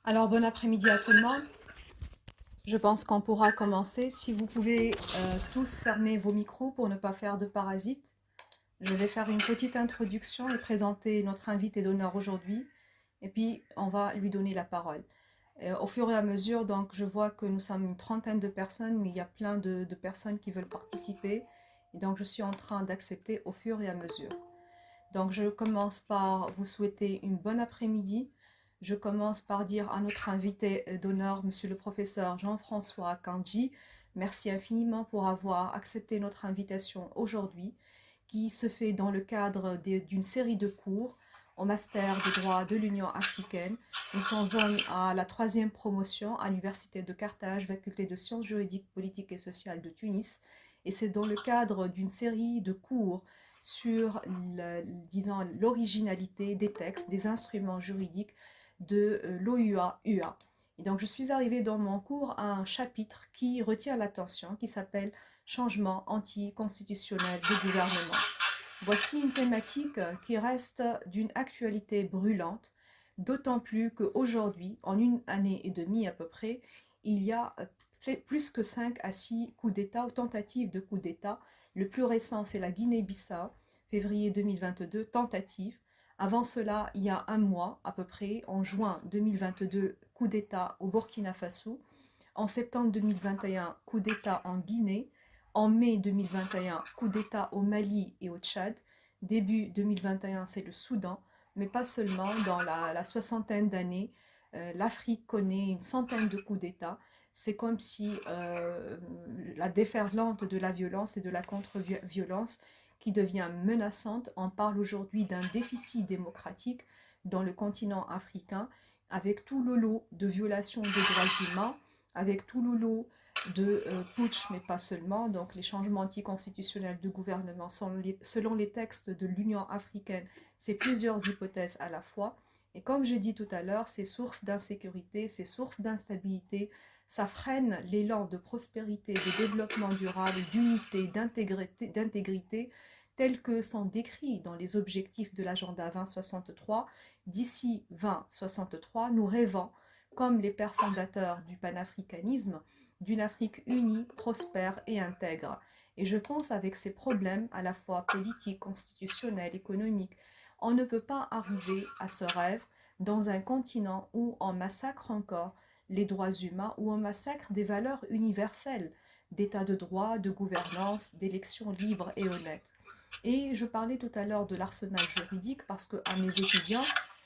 Alors, bon après-midi à tout le monde. Je pense qu'on pourra commencer. Si vous pouvez tous fermer vos micros pour ne pas faire de parasites. Je vais faire une petite introduction et présenter notre invité d'honneur aujourd'hui. Et puis, on va lui donner la parole. Au fur et à mesure, donc, je vois que nous sommes une trentaine de personnes, mais il y a plein de personnes qui veulent participer. Et donc, je suis en train d'accepter au fur et à mesure. Donc, je commence par vous souhaiter une bonne après-midi. Je commence par dire à notre invité d'honneur, monsieur le professeur Jean-François Kandji, merci infiniment pour avoir accepté notre invitation aujourd'hui, qui se fait dans le cadre d'une série de cours au Master de droit de l'Union africaine. Nous sommes à la troisième promotion à l'Université de Carthage, faculté de sciences juridiques, politiques et sociales de Tunis. Et c'est dans le cadre d'une série de cours sur l'originalité des textes, des instruments juridiques de l'OUA-UA. Et donc je suis arrivée dans mon cours à un chapitre qui retient l'attention, qui s'appelle Changement anticonstitutionnel de gouvernement. Voici une thématique qui reste d'une actualité brûlante, d'autant plus qu'aujourd'hui, en une année et demie à peu près, il y a plus que 5 à 6 coups d'État ou tentatives de coups d'État. Le plus récent, c'est la Guinée-Bissau, février 2022, tentative. Avant cela, il y a un mois à peu près, en juin 2022, coup d'État au Burkina Faso. En septembre 2021, coup d'État en Guinée. En mai 2021, coup d'État au Mali et au Tchad. Début 2021, c'est le Soudan. Mais pas seulement, dans la soixantaine d'années, l'Afrique connaît une centaine de coups d'État. C'est comme si la déferlante de la violence et de la contre-violence qui devient menaçante. On parle aujourd'hui d'un déficit démocratique dans le continent africain, avec tout le lot de violations des droits humains, avec tout le lot de putsch, mais pas seulement. Donc les changements anticonstitutionnels de gouvernement, selon les textes de l'Union africaine, c'est plusieurs hypothèses à la fois. Et comme j'ai dit tout à l'heure, ces sources d'insécurité, ces sources d'instabilité, ça freine l'élan de prospérité, de développement durable, d'unité, d'intégrité, tels que sont décrits dans les objectifs de l'agenda 2063. D'ici 2063, nous rêvons, comme les pères fondateurs du panafricanisme, d'une Afrique unie, prospère et intègre. Et je pense avec ces problèmes à la fois politiques, constitutionnels, économiques, on ne peut pas arriver à ce rêve dans un continent où on massacre encore les droits humains, où on massacre des valeurs universelles d'état de droit, de gouvernance, d'élections libres et honnêtes. Et je parlais tout à l'heure de l'arsenal juridique parce que à mes étudiants,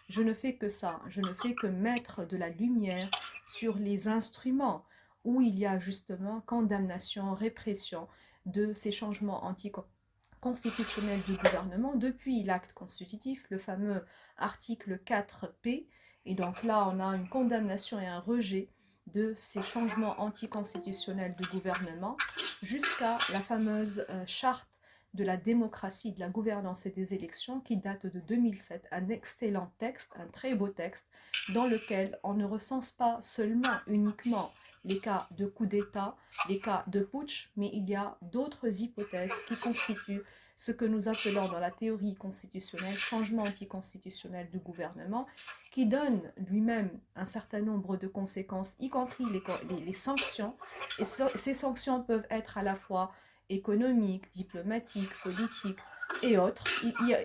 je ne fais que ça, je ne fais que mettre de la lumière sur les instruments où il y a justement condamnation, répression de ces changements anticonstitutionnels du gouvernement depuis l'acte constitutif, le fameux article 4P. Et donc là, on a une condamnation et un rejet de ces changements anticonstitutionnels du gouvernement jusqu'à la fameuse charte de la démocratie, de la gouvernance et des élections qui date de 2007, un excellent texte, un très beau texte, dans lequel on ne recense pas seulement, uniquement les cas de coup d'État, les cas de putsch, mais il y a d'autres hypothèses qui constituent ce que nous appelons dans la théorie constitutionnelle changement anticonstitutionnel du gouvernement, qui donne lui-même un certain nombre de conséquences, y compris les sanctions. Et ces sanctions peuvent être à la fois économiques, diplomatiques, politiques et autres.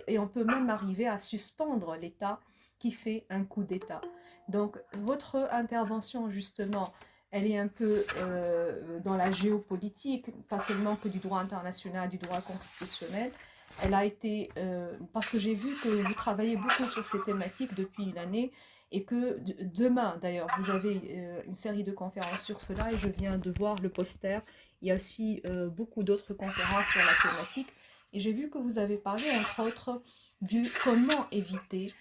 Et on peut même arriver à suspendre l'État qui fait un coup d'État. Donc votre intervention justement, elle est un peu dans la géopolitique, pas seulement que du droit international, du droit constitutionnel. Elle a été, parce que j'ai vu que vous travaillez beaucoup sur ces thématiques depuis une année et que demain d'ailleurs vous avez une série de conférences sur cela et je viens de voir le poster. Il y a aussi beaucoup d'autres conférences sur la thématique et j'ai vu que vous avez parlé entre autres du comment éviter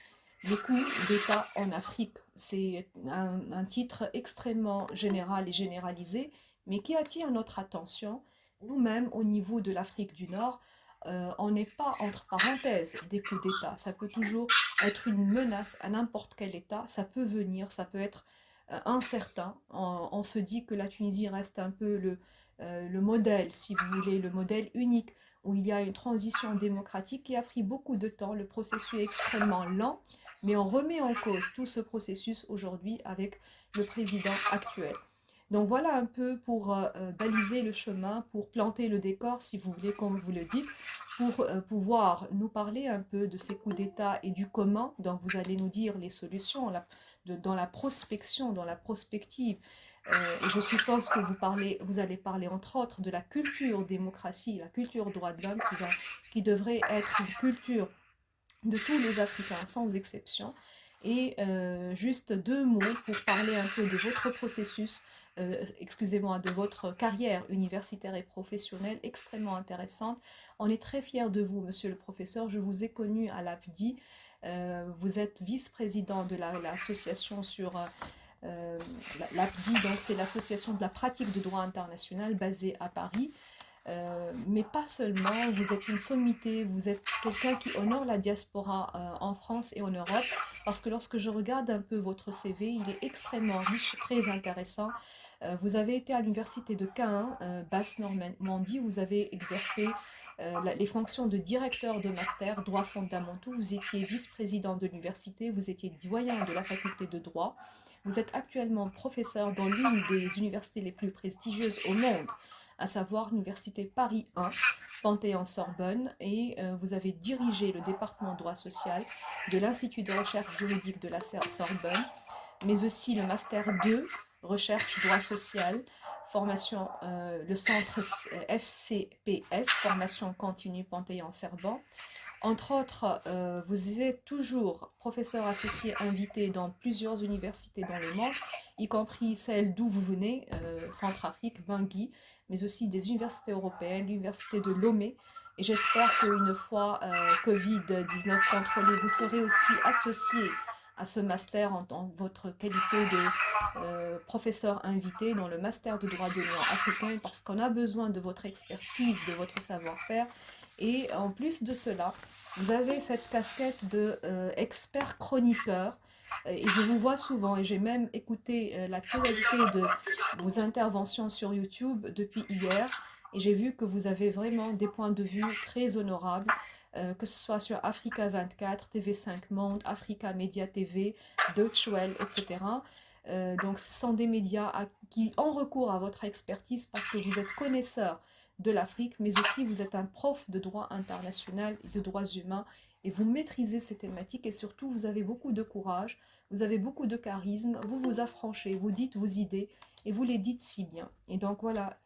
les coups d'État en Afrique. C'est un titre extrêmement général et généralisé, mais qui attire notre attention. Nous-mêmes, au niveau de l'Afrique du Nord, on n'est pas entre parenthèses des coups d'État. Ça peut toujours être une menace à n'importe quel État. Ça peut venir, ça peut être incertain. On se dit que la Tunisie reste un peu le modèle, si vous voulez, le modèle unique, où il y a une transition démocratique qui a pris beaucoup de temps. Le processus est extrêmement lent, mais on remet en cause tout ce processus aujourd'hui avec le président actuel. Donc voilà un peu pour baliser le chemin, pour planter le décor, si vous voulez, comme vous le dites, pour pouvoir nous parler un peu de ces coups d'État et du comment. Donc vous allez nous dire les solutions dans la prospection, dans la prospective. Et je suppose que vous allez parler entre autres de la culture démocratie, la culture droit de l'homme qui devrait être une culture de tous les Africains sans exception. Et juste deux mots pour parler un peu de votre processus, excusez-moi, de votre carrière universitaire et professionnelle extrêmement intéressante. On est très fiers de vous, monsieur le professeur. Je vous ai connu à l'APDI. Vous êtes vice-président de l'association sur l'APDI, donc c'est l'association de la pratique de droit international basée à Paris. Mais pas seulement, vous êtes une sommité, vous êtes quelqu'un qui honore la diaspora en France et en Europe, parce que lorsque je regarde un peu votre CV, il est extrêmement riche, très intéressant. Vous avez été à l'université de Caen, Basse-Normandie, vous avez exercé les fonctions de directeur de master droits fondamentaux, vous étiez vice-président de l'université, vous étiez doyen de la faculté de droit, vous êtes actuellement professeur dans l'une des universités les plus prestigieuses au monde, à savoir l'Université Paris 1, Panthéon-Sorbonne, et vous avez dirigé le département droit social de l'Institut de recherche juridique de la Sorbonne, mais aussi le Master 2, recherche droit social, formation, le centre FCPS, formation continue Panthéon-Sorbonne. Entre autres, vous êtes toujours professeur associé invité dans plusieurs universités dans le monde, y compris celle d'où vous venez, Centrafrique, Bangui, mais aussi des universités européennes, l'université de Lomé. Et j'espère qu'une fois Covid-19 contrôlé, vous serez aussi associé à ce master en votre qualité de professeur invité dans le master de droit de l'Union africaine, parce qu'on a besoin de votre expertise, de votre savoir-faire. Et en plus de cela, vous avez cette casquette de expert chroniqueur et je vous vois souvent et j'ai même écouté la totalité de vos interventions sur YouTube depuis hier et j'ai vu que vous avez vraiment des points de vue très honorables, que ce soit sur Africa 24, TV5 Monde, Africa Media TV, Deutsche Welle, etc. Donc ce sont des médias qui ont recours à votre expertise parce que vous êtes connaisseur de l'Afrique, mais aussi vous êtes un prof de droit international et de droits humains et vous maîtrisez ces thématiques et surtout vous avez beaucoup de courage, vous avez beaucoup de charisme, vous vous affranchez, vous dites vos idées et vous les dites si bien. Et donc voilà,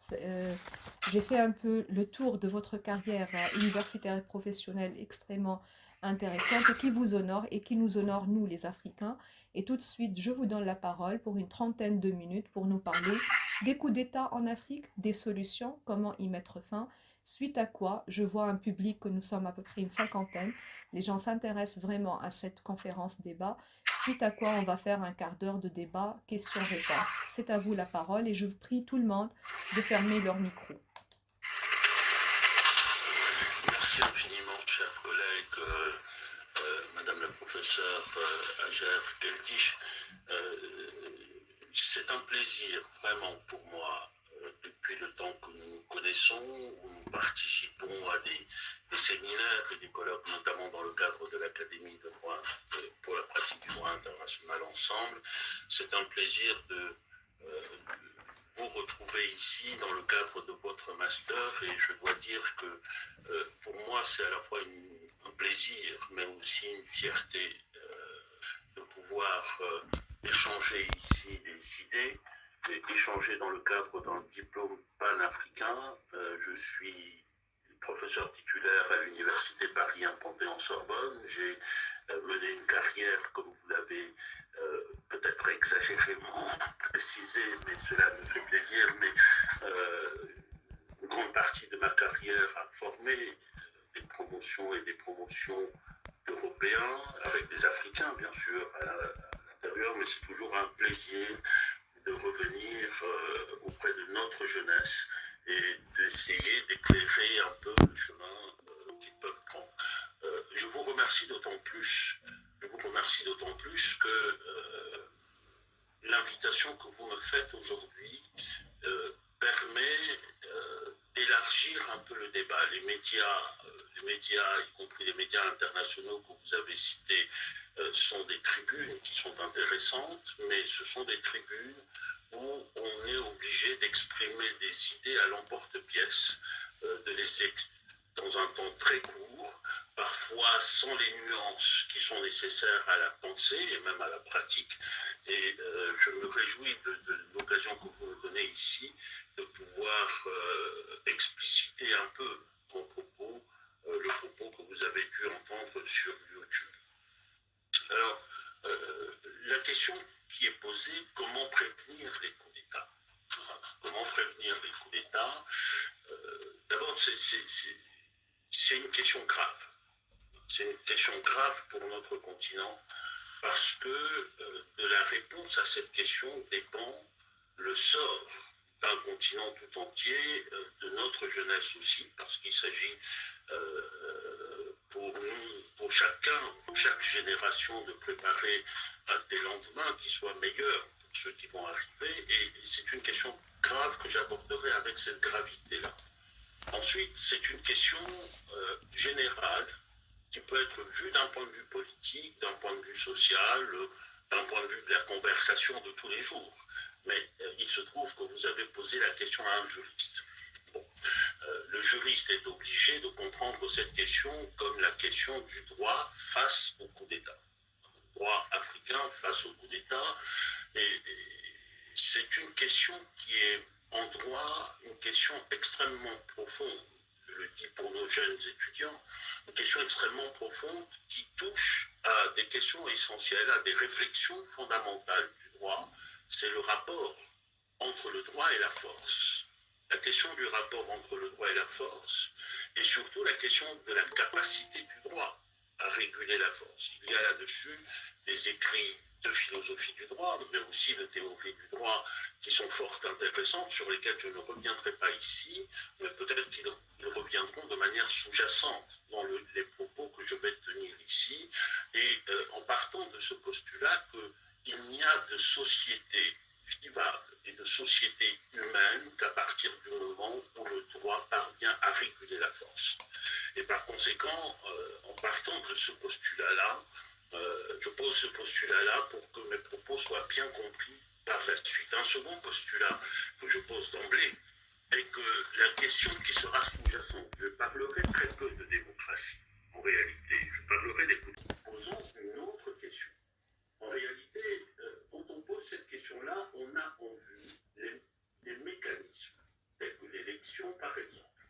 j'ai fait un peu le tour de votre carrière universitaire et professionnelle extrêmement intéressante et qui vous honore et qui nous honore nous les Africains. Et tout de suite, je vous donne la parole pour une trentaine de minutes pour nous parler des coups d'État en Afrique, des solutions, comment y mettre fin, suite à quoi je vois un public que nous sommes à peu près une cinquantaine, les gens s'intéressent vraiment à cette conférence débat, suite à quoi on va faire un quart d'heure de débat, questions-réponses. C'est à vous la parole et je vous prie tout le monde de fermer leur micro. Merci infiniment, chers collègues, Madame la professeure Hajer Geldish. C'est un plaisir vraiment pour moi, depuis le temps que nous nous connaissons, où nous participons à des séminaires et des colloques, notamment dans le cadre de l'Académie de droit pour la pratique du droit international ensemble. C'est un plaisir de vous retrouver ici dans le cadre de votre master et je dois dire que pour moi c'est à la fois un plaisir mais aussi une fierté de pouvoir échanger ici des idées et échanger dans le cadre d'un diplôme panafricain. Je suis professeur titulaire à l'université Paris 1 Panthéon-Sorbonne. J'ai mené une carrière, comme vous l'avez peut-être exagérément précisé, mais cela me fait plaisir, mais une grande partie de ma carrière a formé des promotions et des promotions d'Européens, avec des Africains bien sûr à l'intérieur, mais c'est toujours un plaisir de revenir auprès de notre jeunesse et d'essayer d'éclairer un peu le chemin qu'ils peuvent prendre. Je vous remercie d'autant plus que l'invitation que vous me faites aujourd'hui permet d'élargir un peu le débat. Les médias, y compris les médias internationaux que vous avez cités, sont des tribunes qui sont intéressantes, mais ce sont des tribunes où on est obligé d'exprimer des idées à l'emporte-pièce, de les dans un temps très court, parfois sans les nuances qui sont nécessaires à la pensée et même à la pratique. Et je me réjouis de l'occasion que vous me donnez ici de pouvoir expliciter un peu mon propos, le propos que vous avez pu entendre sur YouTube. Alors, la question qui est posée, comment prévenir les coups d'État? Comment prévenir les coups d'État? D'abord, c'est une question grave. C'est une question grave pour notre continent parce que de la réponse à cette question dépend le sort d'un continent tout entier, de notre jeunesse aussi, parce qu'il s'agit pour nous, pour chacun, pour chaque génération, de préparer des lendemains qui soient meilleurs pour ceux qui vont arriver. Et c'est une question grave que j'aborderai avec cette gravité-là. Ensuite, c'est une question générale qui peut être vue d'un point de vue politique, d'un point de vue social, d'un point de vue de la conversation de tous les jours. Mais il se trouve que vous avez posé la question à un juriste. Bon. Le juriste est obligé de comprendre cette question comme la question du droit face au coup d'État. Droit africain face au coup d'État. Et c'est une question qui est en droit une question extrêmement profonde. Je le dis pour nos jeunes étudiants, une question extrêmement profonde qui touche à des questions essentielles, à des réflexions fondamentales du droit. C'est le rapport entre le droit et la force. La question du rapport entre le droit et la force, et surtout la question de la capacité du droit à réguler la force. Il y a là-dessus des écrits de philosophie du droit, mais aussi de théorie du droit qui sont fort intéressantes, sur lesquelles je ne reviendrai pas ici, mais peut-être qu'ils reviendront de manière sous-jacente dans les propos que je vais tenir ici, et en partant de ce postulat qu'il n'y a de société vivable et de société humaine qu'à partir du moment où le droit parvient à réguler la force. Et par conséquent, en partant de ce postulat-là, je pose ce postulat-là pour que mes propos soient bien compris par la suite. Un second postulat que je pose d'emblée est que la question qui sera sous-jacente, je parlerai très peu de démocratie, en réalité. Je parlerai des posons une autre question. En réalité, quand on pose cette question-là, on a en vue les mécanismes, tels que l'élection par exemple,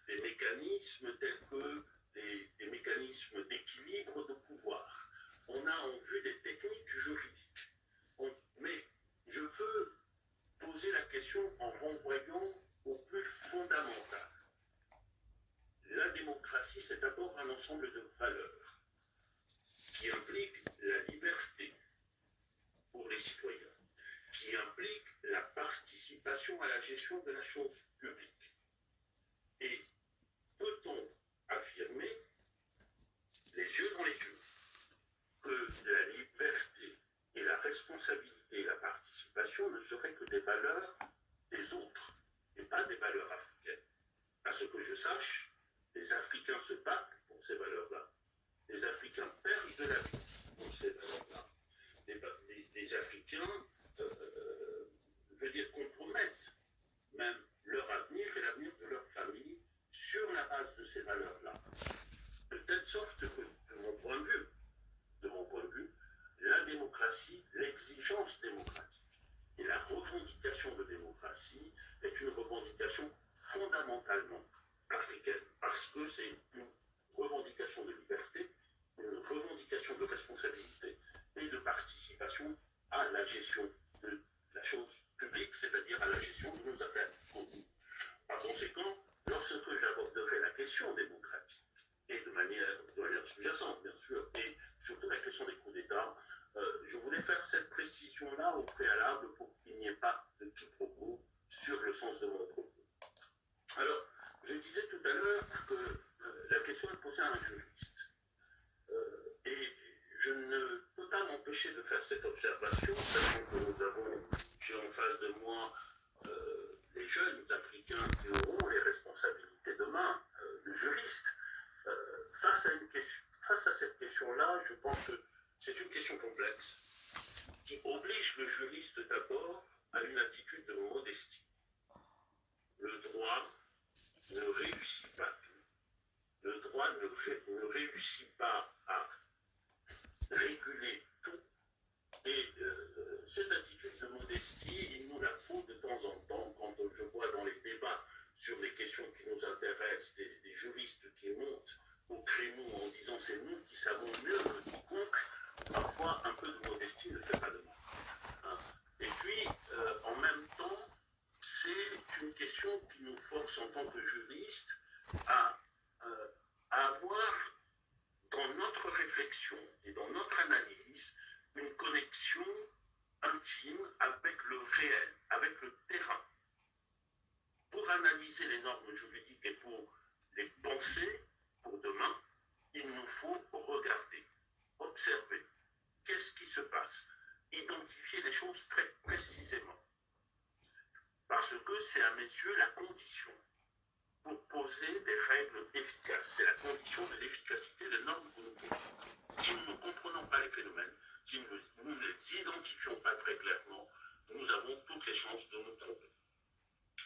des mécanismes tels que des mécanismes d'équilibre de pouvoir. On a en vue des techniques juridiques. Mais je veux poser la question en renvoyant au plus fondamental. La démocratie, c'est d'abord un ensemble de valeurs qui impliquent la liberté pour les citoyens, qui implique la participation à la gestion de la chose publique. Et peut-on affirmer, les yeux dans les yeux, que la liberté et la responsabilité et la participation ne seraient que des valeurs des autres, et pas des valeurs africaines? À ce que je sache, les Africains se battent pour ces valeurs-là. Les Africains perdent de la vie pour ces valeurs-là. Les Africains, je veux dire, compromettent même leur avenir et l'avenir de leur famille sur la base de ces valeurs-là. De telle sorte que, de mon point de vue, la démocratie, l'exigence démocratique et la revendication de démocratie est une revendication fondamentalement africaine, parce que c'est une revendication de liberté, une revendication de responsabilité et de participation à la gestion de la chose publique, c'est-à-dire à la gestion de nos affaires. Par conséquent, lorsque j'aborderai la question démocratique, et de manière sous-jacente, bien sûr, et surtout la question des coups d'État, je voulais faire cette précision-là au préalable pour qu'il n'y ait pas de quiproquo sur le sens de mon propos. Alors, je disais tout à l'heure que la question est posée à un juriste. Et je ne peux pas m'empêcher de faire cette observation, sachant que nous avons, j'ai en face de moi les jeunes Africains qui auront les responsabilités demain, le juriste. Face à cette question-là, je pense que c'est une le juriste d'abord a une attitude de modestie. Le droit ne réussit pas tout. Le droit ne réussit pas à réguler tout. Et cette attitude de modestie, il nous la faut de temps en temps quand je vois dans les débats sur les questions qui nous intéressent des juristes qui montent au créneau en disant c'est nous qui savons mieux que quiconque. Parfois, un peu de modestie ne fait pas de mal. Hein. Et puis, en même temps, c'est une question qui nous force en tant que juristes à avoir dans notre réflexion et dans notre analyse une connexion intime avec le réel, avec le terrain. Pour analyser les normes juridiques et pour les penser pour demain, il nous faut regarder, observer. Qu'est-ce qui se passe? Identifier les choses très précisément. Parce que c'est à mes yeux la condition pour poser des règles efficaces. C'est la condition de l'efficacité des normes que nous posons. Si nous ne comprenons pas les phénomènes, si nous ne les identifions pas très clairement, nous avons toutes les chances de nous tromper.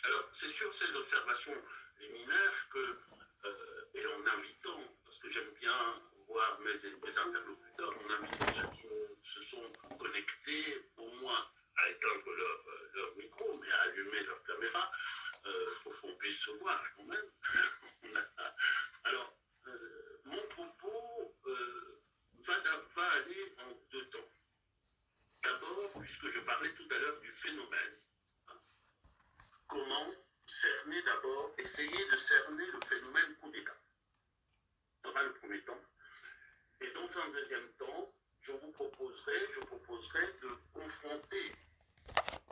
Alors, c'est sur ces observations liminaires que, et en invitant, parce que j'aime bien voir mes interlocuteurs, en invitant ceux qui se sont connectés, au moins à éteindre leur micro, mais à allumer leur caméra, pour qu'on puisse se voir quand même. Alors, mon propos va aller en deux temps. D'abord, puisque je parlais tout à l'heure du phénomène, comment cerner d'abord, essayer de cerner le phénomène coup d'État. Ça va le premier temps. Et dans un deuxième temps, je proposerai de confronter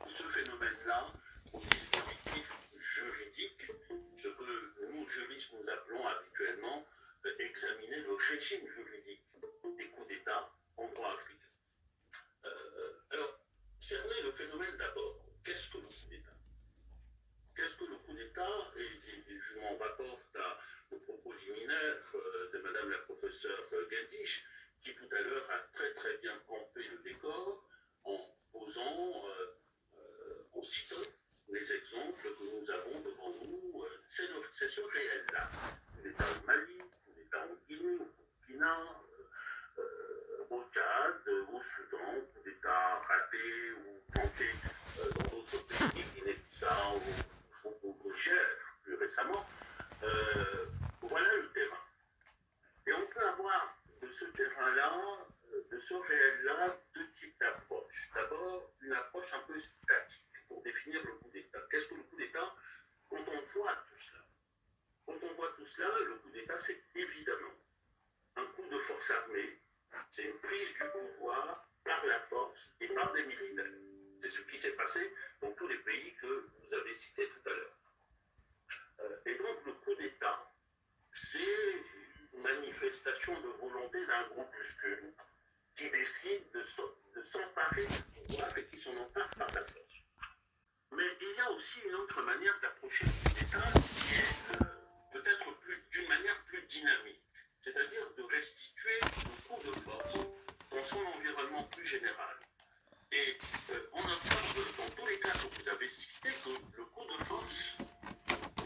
ce phénomène-là au dispositif juridique, ce que nous, juristes, nous appelons habituellement examiner le régime juridique des coups d'État en droit africain. Alors, cerner le phénomène d'abord. Qu'est-ce que le coup d'État? Qu'est-ce que le coup d'État? Et je m'en rapporte au propos liminaire de Madame la professeure Geldish, qui tout à l'heure a très très bien campé le décor en posant, en citant les exemples que nous avons devant nous. C'est ce réel-là. Coup d'État au Mali, coup d'État en Guinée, au Burkina, au Tchad, au Soudan, coup d'État raté ou tenté dans d'autres pays, Guinée-Bissau, au Niger, plus récemment. Voilà le terrain. Et on peut avoir de ce terrain-là, de ce réel-là, deux types d'approches. D'abord, une approche un peu statique pour définir le coup d'État. Qu'est-ce que le coup d'État? Quand on voit tout cela, le coup d'État, c'est évidemment un coup de force armée, c'est une prise du pouvoir par la force et par des militaires. C'est ce qui s'est passé dans tous les pays que vous avez cités tout à l'heure. Et donc le coup d'État, c'est une manifestation de volonté d'un groupuscule qui décide de s'emparer du pouvoir et qui s'en empare par la force. Mais il y a aussi une autre manière d'approcher le coup d'État qui est peut-être d'une manière plus dynamique, c'est-à-dire de restituer le coup de force dans son environnement plus général. Et on observe dans tous les cas que vous avez cités que le coup de force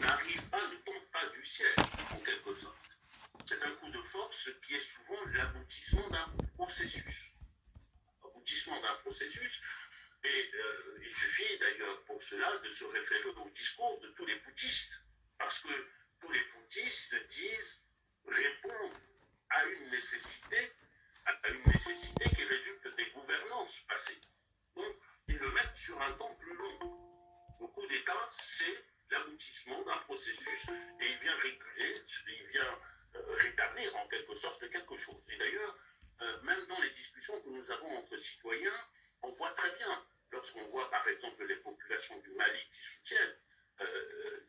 n'arrive pas, ne tombe pas du ciel, en quelque sorte. C'est un coup de force qui est souvent l'aboutissement d'un processus. Et il suffit d'ailleurs pour cela de se référer au discours de tous les bouddhistes, parce que tous les bouddhistes disent répondre à une nécessité qui résulte des gouvernances passées. Donc, ils le mettent sur un temps plus long. Le coup d'État, c'est l'aboutissement d'un processus et il vient réguler, il vient rétablir en quelque sorte quelque chose. Et d'ailleurs, même dans les discussions que nous avons entre citoyens, on voit très bien, lorsqu'on voit par exemple les populations du Mali qui soutiennent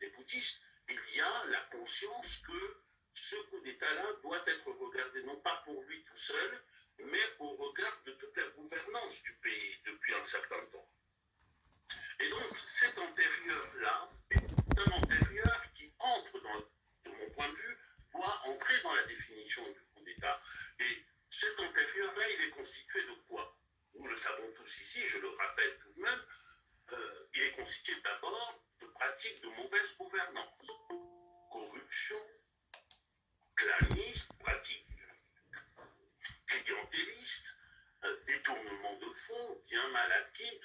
les bouddhistes, il y a la conscience que ce coup d'État-là doit être regardé non pas pour lui tout seul, mais au regard de toute la gouvernance du pays depuis un certain temps. Et donc cet antérieur-là est un antérieur qui entre de mon point de vue, doit entrer dans la définition du coup d'État. Et cet antérieur-là, il est constitué de quoi? Nous le savons tous ici, je le rappelle tout de même, il est constitué d'abord de pratiques de mauvaise gouvernance, corruption, clanisme, pratiques clientélistes, détournement de fonds, bien mal acquis,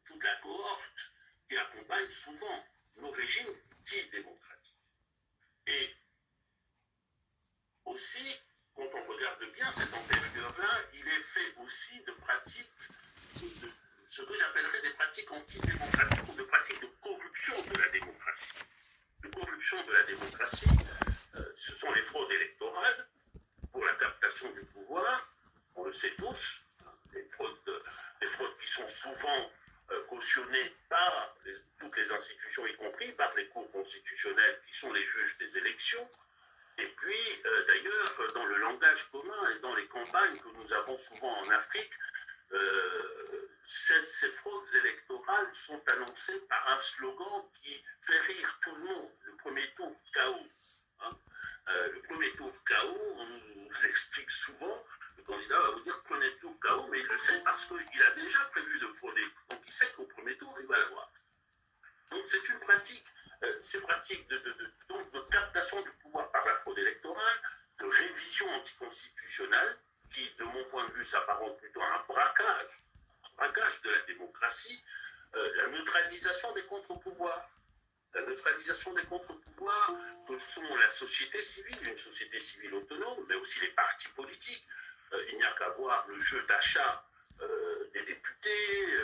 toute la cohorte qui accompagne souvent nos régimes dits démocratiques. Et aussi, quand on regarde bien cette antérieur-là, il est fait aussi de pratiques, de ce que j'appellerais des pratiques antidémocratiques ou de pratiques de corruption de la démocratie. De corruption de la démocratie, ce sont les fraudes électorales pour la captation du pouvoir, on le sait tous, des fraudes qui sont souvent cautionnées par toutes les institutions, y compris par les cours constitutionnels qui sont les juges des élections. Et puis, d'ailleurs, dans le langage commun et dans les campagnes que nous avons souvent en Afrique, ces fraudes électorales sont annoncées par un slogan qui fait rire tout le monde. Le premier tour, KO. Hein, le premier tour, KO, on nous explique souvent, le candidat va vous dire premier tour KO, mais il le sait parce qu'il a déjà prévu de frauder. Donc il sait qu'au premier tour, il va l'avoir. Donc c'est une pratique, ces pratiques de captation du pouvoir par la fraude électorale, de révision anticonstitutionnelle, qui, de mon point de vue, s'apparente plutôt à un braquage de la démocratie, la neutralisation des contre-pouvoirs. La neutralisation des contre-pouvoirs que sont la société civile, une société civile autonome, mais aussi les partis politiques. Il n'y a qu'à voir le jeu d'achat des députés,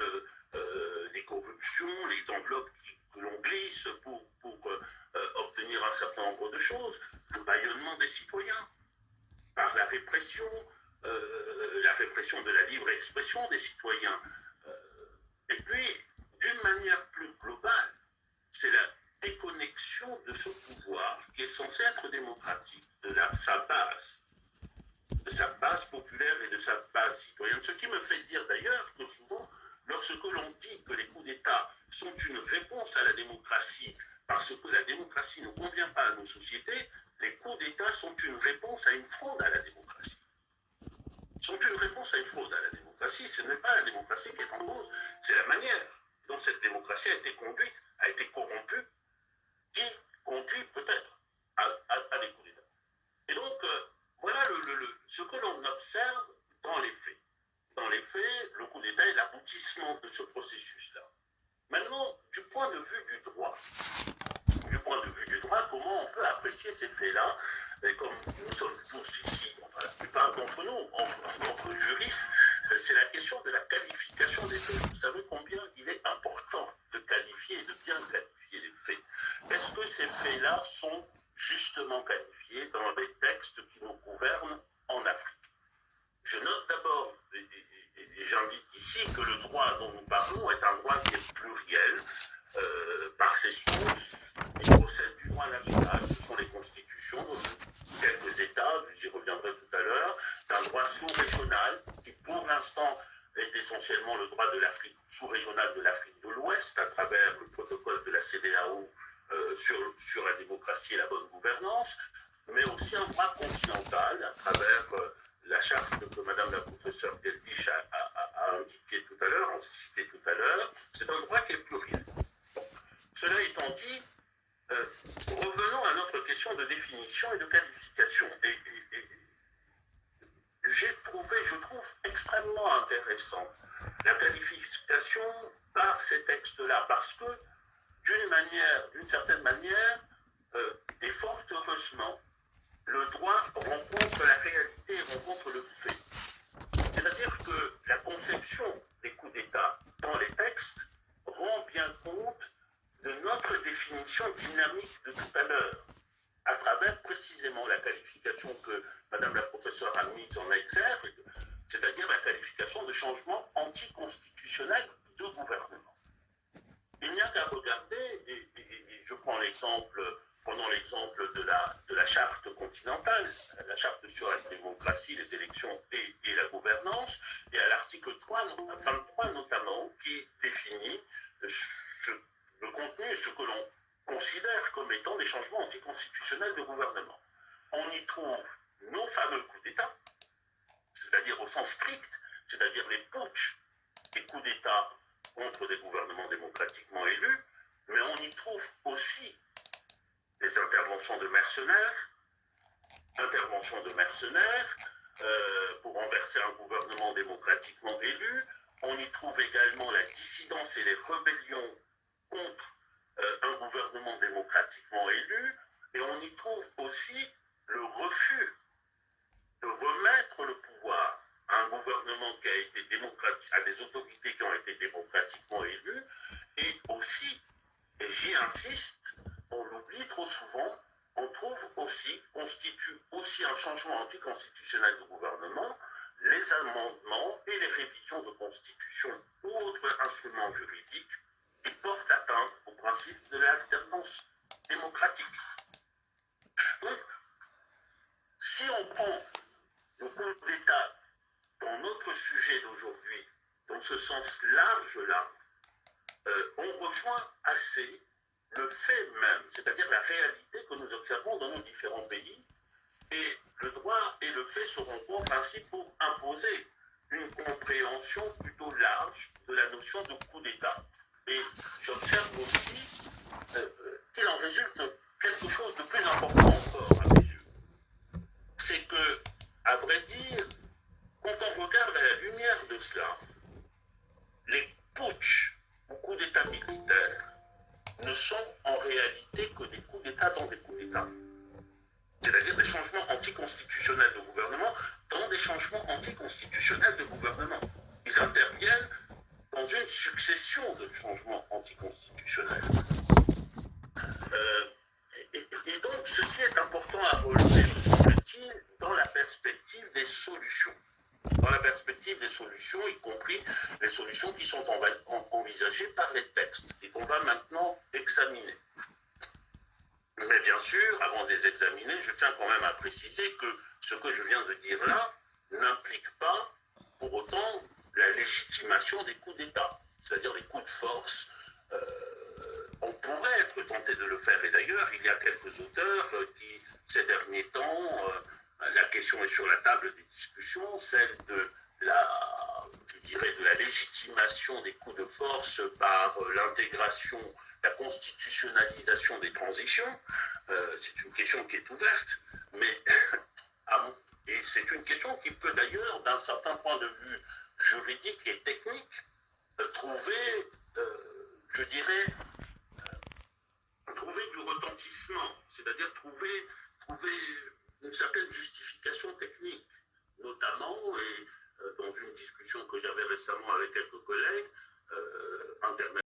les corruptions, les enveloppes que l'on glisse pour obtenir un certain nombre de choses, le bâillonnement des citoyens par la répression de la libre expression des citoyens. Et puis, d'une manière plus globale, c'est la déconnexion de ce pouvoir qui est censé être démocratique, de sa base populaire et de sa base citoyenne. Ce qui me fait dire d'ailleurs que souvent, lorsque l'on dit que les coups d'État sont une réponse à la démocratie, parce que la démocratie ne convient pas à nos sociétés, les coups d'État sont une réponse à une fraude à la démocratie. Sont une réponse à une fraude à la démocratie. Ce n'est pas la démocratie qui est en cause, c'est la manière dont cette démocratie a été conduite, a été corrompue, qui conduit peut-être à des coups d'État. Et donc, voilà ce que l'on observe dans les faits. Dans les faits, le coup d'État est l'aboutissement de ce processus-là. Maintenant, du point de vue du droit, comment on peut apprécier ces faits-là? Et comme nous sommes tous ici, enfin la plupart d'entre nous, entre juristes, c'est la question de la qualification des faits. Vous savez combien il est important de qualifier et de bien qualifier les faits. Est-ce que ces faits-là sont justement qualifiés dans les textes qui nous gouvernent en Afrique? Je note d'abord, et j'indique ici, que le droit dont nous parlons est un droit qui est pluriel, par ses sources. Il procède du droit national, ce sont les constitutions, quelques États, j'y reviendrai tout à l'heure, d'un droit sous-régional qui pour l'instant est essentiellement le droit de l'Afrique sous-régionale de l'Afrique de l'Ouest à travers le protocole de la CEDEAO sur la démocratie et la bonne gouvernance, mais aussi un droit continental à travers la charte que Madame la professeure Geldish a indiquée tout à l'heure, citée tout à l'heure. C'est un droit qui est pluriel. Cela étant dit, revenons à notre question de définition et de qualification. Je trouve extrêmement intéressant la qualification par ces textes-là, parce que d'une certaine manière, et fort heureusement, le droit rencontre la réalité, rencontre le fait. C'est-à-dire que la conception des coups d'État dans les textes rend bien compte de notre définition dynamique de tout à l'heure, à travers précisément la qualification que Madame la professeure a mise en exergue, c'est-à-dire la qualification de changement anticonstitutionnel de gouvernement. Il n'y a qu'à regarder, et je prends prenons l'exemple de la charte continentale, la charte sur la démocratie, les élections et la gouvernance, et à l'article 23 notamment, qui définit le contenu, ce que l'on considère comme étant des changements anticonstitutionnels de gouvernement. On y trouve nos fameux coups d'État, c'est-à-dire au sens strict, c'est-à-dire les putschs coups d'État contre des gouvernements démocratiquement élus, mais on y trouve aussi des interventions de mercenaires pour renverser un gouvernement démocratiquement élu. On y trouve également la dissidence et les rébellions contre un gouvernement démocratiquement élu, et on y trouve aussi le refus de remettre le pouvoir à un gouvernement qui a été démocratique, à des autorités qui ont été démocratiquement élues, et aussi, et j'y insiste, on l'oublie trop souvent, on trouve aussi, constitue aussi un changement anticonstitutionnel du gouvernement, les amendements et les révisions de constitution ou autres instruments juridiques qui portent atteinte au principe de l'alternance démocratique. Donc, si on prend le coup d'État dans notre sujet d'aujourd'hui, dans ce sens large-là, on rejoint assez le fait même, c'est-à-dire la réalité que nous observons dans nos différents pays, et le droit et le fait se rencontrent ainsi pour imposer une compréhension plutôt large de la notion de coup d'État. Et j'observe aussi qu'il en résulte quelque chose de plus important encore à mes yeux. C'est que, à vrai dire, quand on regarde à la lumière de cela, les putschs ou coups d'État militaires ne sont en réalité que des coups d'État dans des coups d'État. C'est-à-dire des changements anticonstitutionnels de gouvernement dans des changements anticonstitutionnels de gouvernement. Ils interviennent dans une succession de changements anticonstitutionnels. Et donc, ceci est important à relever, me semble-t-il, dans la perspective des solutions. Dans la perspective des solutions, y compris les solutions qui sont envisagées par les textes et qu'on va maintenant examiner. Mais bien sûr, avant de les examiner, je tiens quand même à préciser que ce que je viens de dire là n'implique pas pour autant la légitimation des coups d'État, c'est-à-dire les coups de force. On pourrait être tenté de le faire, et d'ailleurs, il y a quelques auteurs qui, ces derniers temps, la question est sur la table des discussions, celle de de la légitimation des coups de force par l'intégration, la constitutionnalisation des transitions. C'est une question qui est ouverte, mais et c'est une question qui peut d'ailleurs, d'un certain point de vue juridique et technique, trouver, je dirais, trouver du retentissement, c'est-à-dire trouver une certaine justification technique, notamment, et dans une discussion que j'avais récemment avec quelques collègues, internationaux,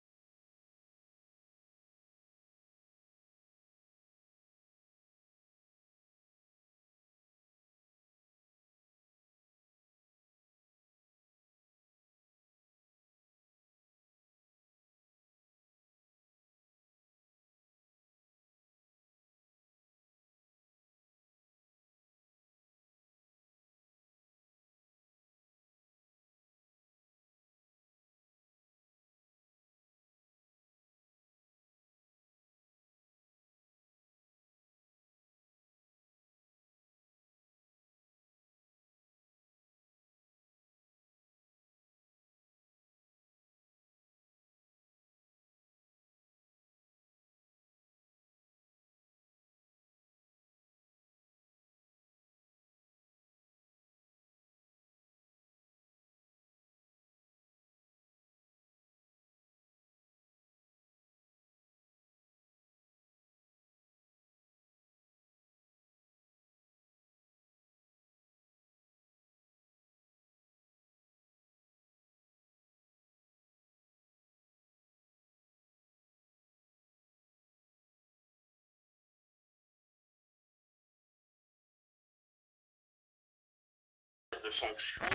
de sanctions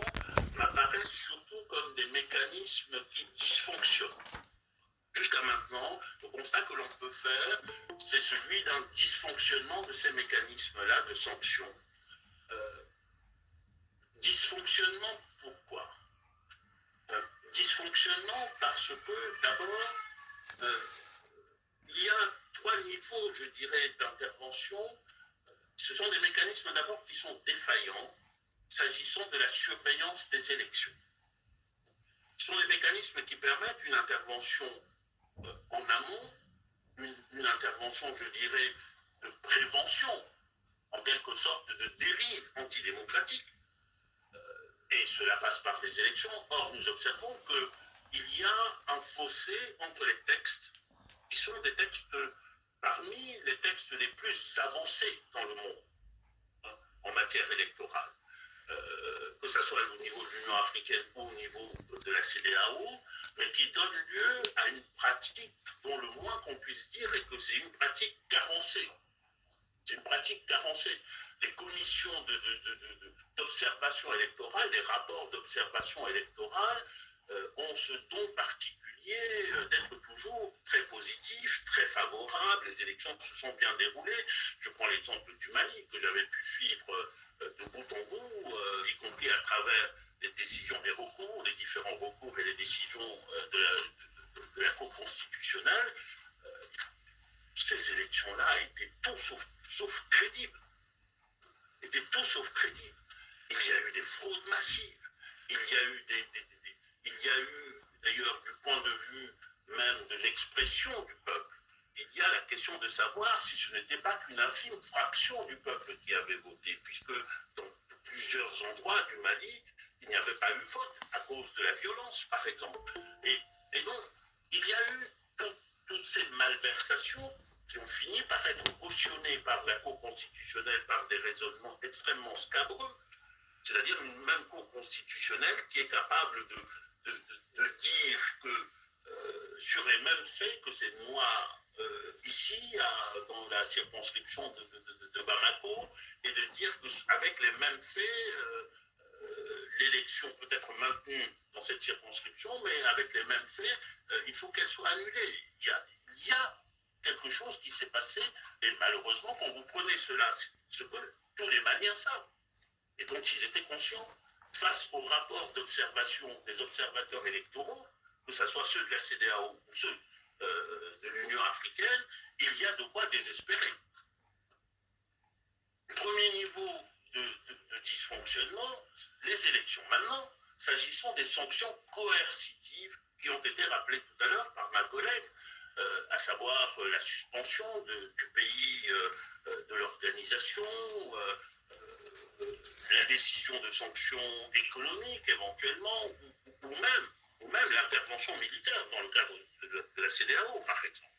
m'apparaissent surtout comme des mécanismes qui dysfonctionnent. Jusqu'à maintenant, le constat que l'on peut faire, c'est celui d'un dysfonctionnement de ces mécanismes-là de sanctions. Dysfonctionnement, pourquoi Dysfonctionnement parce que, d'abord, il y a trois niveaux, je dirais, d'intervention. Ce sont des mécanismes d'abord qui sont défaillants, s'agissant de la surveillance des élections. Ce sont des mécanismes qui permettent une intervention en amont, une intervention, je dirais, de prévention, en quelque sorte de dérive antidémocratique. Et cela passe par des élections. Or, nous observons qu'il y a un fossé entre les textes, qui sont des textes parmi les textes les plus avancés dans le monde en matière électorale. Que ce soit au niveau de l'Union africaine ou au niveau de la CEDEAO, mais qui donne lieu à une pratique dont le moins qu'on puisse dire est que c'est une pratique carencée. C'est une pratique carencée. Les commissions d'observation électorale, les rapports d'observation électorale ont ce don particulier d'être toujours très positifs, très favorables. Les élections se sont bien déroulées. Je prends l'exemple du Mali, que j'avais pu suivre de bout en bout, y compris à travers les décisions des recours, les différents recours et les décisions de la Cour constitutionnelle. Ces élections-là étaient tout sauf crédibles. Étaient tout sauf crédibles. Il y a eu des fraudes massives. Il y a eu d'ailleurs, du point de vue même de l'expression du peuple, il y a la question de savoir si ce n'était pas qu'une infime fraction du peuple qui avait voté, puisque dans plusieurs endroits du Mali, il n'y avait pas eu vote à cause de la violence, par exemple. Et donc, il y a eu toutes ces malversations qui ont fini par être cautionnées par la Cour constitutionnelle par des raisonnements extrêmement scabreux, c'est-à-dire une même Cour constitutionnelle qui est capable de dire que sur les mêmes faits que c'est noir ici, dans la circonscription de Bamako, et de dire qu'avec les mêmes faits, l'élection peut être maintenue dans cette circonscription, mais avec les mêmes faits, il faut qu'elle soit annulée. Il y a quelque chose qui s'est passé, et malheureusement, quand vous prenez cela, ce que tous les Maliens savent, et dont ils étaient conscients, face au rapport d'observation des observateurs électoraux, que ce soit ceux de la CEDEAO ou ceux de l'Union africaine, il y a de quoi désespérer. Premier niveau de dysfonctionnement, les élections. Maintenant, s'agissant des sanctions coercitives qui ont été rappelées tout à l'heure par ma collègue, à savoir la suspension du pays de l'organisation, la décision de sanctions économiques éventuellement, ou même l'intervention militaire dans le cadre de la CEDEAO, par exemple.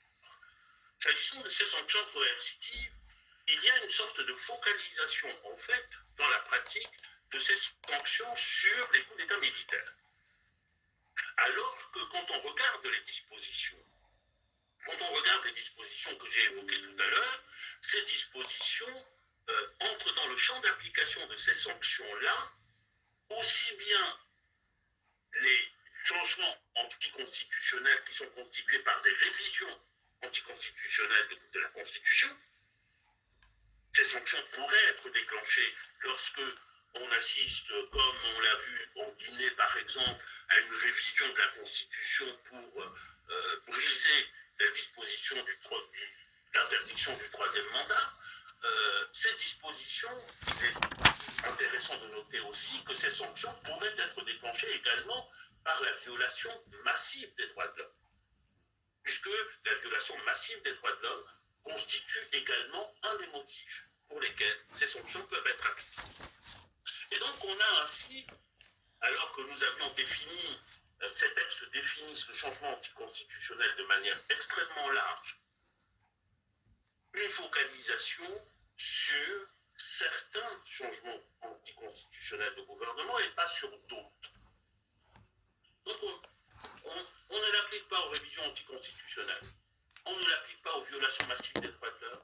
S'agissant de ces sanctions coercitives, il y a une sorte de focalisation, en fait, dans la pratique de ces sanctions sur les coups d'État militaires. Alors que quand on regarde les dispositions, que j'ai évoquées tout à l'heure, ces dispositions entrent dans le champ d'application de ces sanctions-là, aussi bien les changements anticonstitutionnels qui sont constitués par des révisions anticonstitutionnelles de la Constitution. Ces sanctions pourraient être déclenchées lorsque on assiste, comme on l'a vu en Guinée par exemple, à une révision de la Constitution pour briser la disposition l'interdiction du troisième mandat. Ces dispositions, il est intéressant de noter aussi que ces sanctions pourraient être déclenchées également par la violation massive des droits de l'homme, puisque la violation massive des droits de l'homme constitue également un des motifs pour lesquels ces sanctions peuvent être appliquées. Et donc on a ainsi, alors que nous avions défini, ces textes définissent le changement anticonstitutionnel de manière extrêmement large, une focalisation sur certains changements anticonstitutionnels de gouvernement et pas sur d'autres. Donc on ne l'applique pas aux révisions anticonstitutionnelles, on ne l'applique pas aux violations massives des droits de l'homme,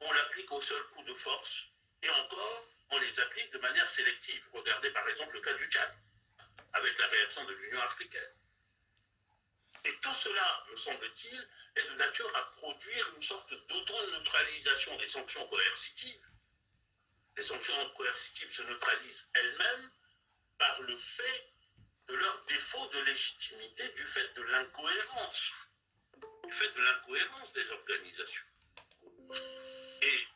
on l'applique aux seuls coups de force, et encore, on les applique de manière sélective. Regardez par exemple le cas du Tchad, avec la réaction de l'Union africaine. Et tout cela, me semble-t-il, est de nature à produire une sorte d'auto-neutralisation des sanctions coercitives. Les sanctions coercitives se neutralisent elles-mêmes par le fait de leur défaut de légitimité, du fait de l'incohérence des organisations. Et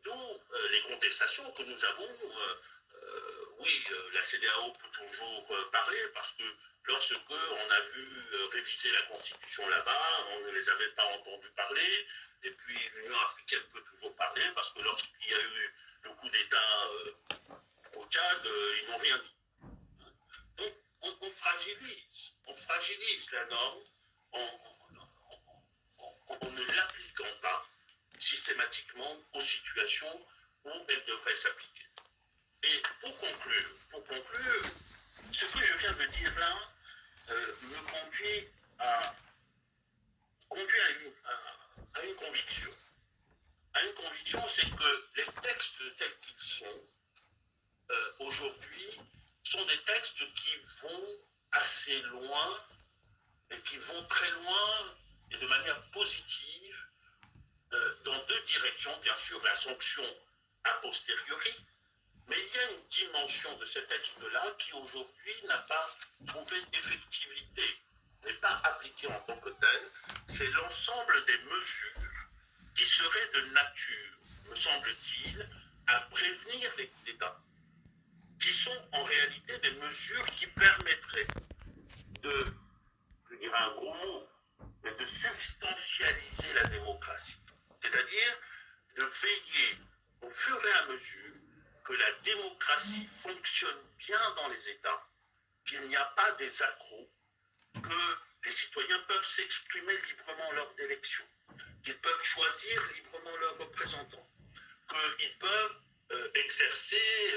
d'où les contestations que nous avons oui, la CEDEAO peut toujours parler parce que lorsque on a vu réviser la Constitution là-bas, on ne les avait pas entendus parler. Et puis l'Union africaine peut toujours parler parce que lorsqu'il y a eu le coup d'État au Tchad, ils n'ont rien dit. Donc on fragilise la norme en, en ne l'appliquant pas systématiquement aux situations où elle devrait s'appliquer. Et pour conclure, ce que je viens de dire là me conduit à une conviction. À une conviction, c'est que les textes tels qu'ils sont aujourd'hui sont des textes qui vont assez loin et qui vont très loin et de manière positive dans deux directions. Bien sûr, la sanction a posteriori, mais il y a une dimension de ces textes-là qui aujourd'hui n'a pas trouvé d'effectivité, n'est pas appliquée en tant que telle. C'est l'ensemble des mesures qui seraient de nature, me semble-t-il, à prévenir les coups d'État, qui sont en réalité des mesures qui permettraient de, je dirais un gros mot, mais de substantialiser la démocratie. C'est-à-dire de veiller au fur et à mesure que la démocratie fonctionne bien dans les États, qu'il n'y a pas des accros, que les citoyens peuvent s'exprimer librement lors d'élections, qu'ils peuvent choisir librement leurs représentants, qu'ils peuvent exercer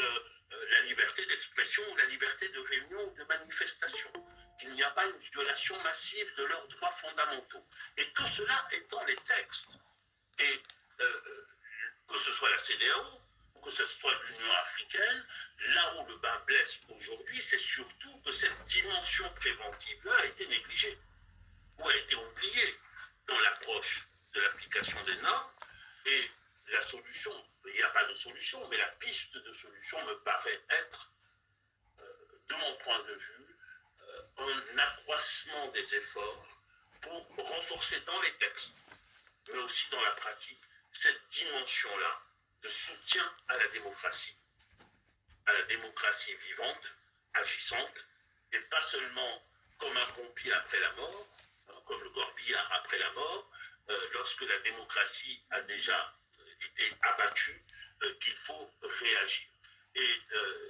la liberté d'expression ou la liberté de réunion ou de manifestation, qu'il n'y a pas une violation massive de leurs droits fondamentaux. Et tout cela est dans les textes. Et que ce soit la CEDEAO, que ce soit l'Union africaine, là où le bas blesse aujourd'hui, c'est surtout que cette dimension préventive-là a été négligée, ou a été oubliée dans l'approche de l'application des normes. Et la solution, il n'y a pas de solution, mais la piste de solution me paraît être, de mon point de vue, un accroissement des efforts pour renforcer dans les textes, mais aussi dans la pratique, cette dimension-là de soutien à la démocratie vivante, agissante, et pas seulement comme un pompier après la mort, comme le corbillard après la mort, lorsque la démocratie a déjà été abattue, qu'il faut réagir. Et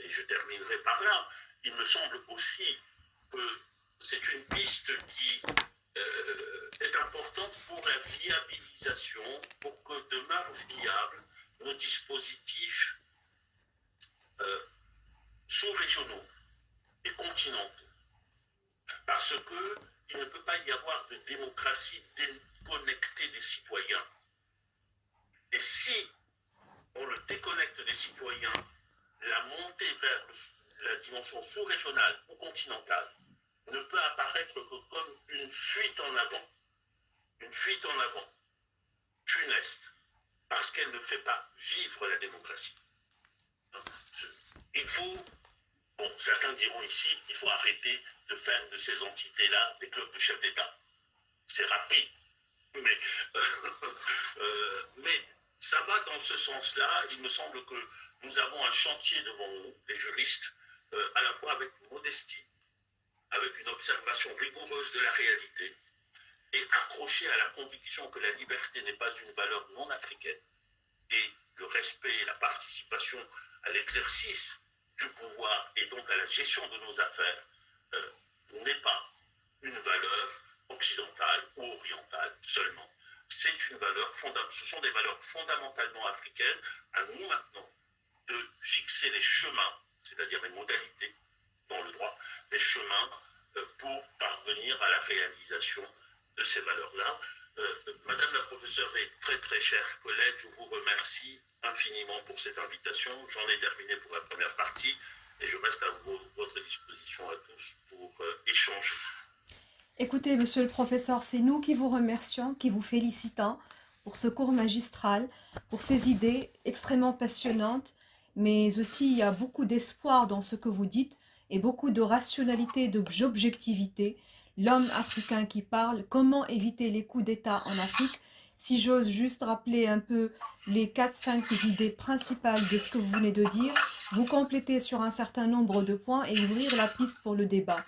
je terminerai par là. Il me semble aussi que c'est une piste qui est importante pour la viabilisation, pour que demeurent viables nos dispositifs sous-régionaux et continentaux. Parce qu'il ne peut pas y avoir de démocratie déconnectée des citoyens. Et si on le déconnecte des citoyens, la montée vers la dimension sous-régionale ou continentale ne peut apparaître que comme une fuite en avant funeste, parce qu'elle ne fait pas vivre la démocratie. Il faut, bon, certains diront ici, il faut arrêter de faire de ces entités-là des clubs de chefs d'État. C'est rapide, mais ça va dans ce sens-là. Il me semble que nous avons un chantier devant nous, les juristes, à la fois avec modestie, avec une observation rigoureuse de la réalité, et accroché à la conviction que la liberté n'est pas une valeur non africaine, et le respect et la participation à l'exercice du pouvoir et donc à la gestion de nos affaires n'est pas une valeur occidentale ou orientale seulement. C'est une valeur ce sont des valeurs fondamentalement africaines. À nous maintenant de fixer les chemins, c'est-à-dire les modalités dans le droit, les chemins pour parvenir à la réalisation de ces valeurs-là. Madame la professeure et très très chère collègue, je vous remercie infiniment pour cette invitation. J'en ai terminé pour la première partie et je reste à votre disposition à tous pour échanger. Écoutez, monsieur le professeur, c'est nous qui vous remercions, qui vous félicitons pour ce cours magistral, pour ces idées extrêmement passionnantes, mais aussi il y a beaucoup d'espoir dans ce que vous dites et beaucoup de rationalité, d'objectivité. L'homme africain qui parle, comment éviter les coups d'État en Afrique, Si j'ose juste rappeler un peu les 4-5 idées principales de ce que vous venez de dire, vous complétez sur un certain nombre de points et ouvrir la piste pour le débat.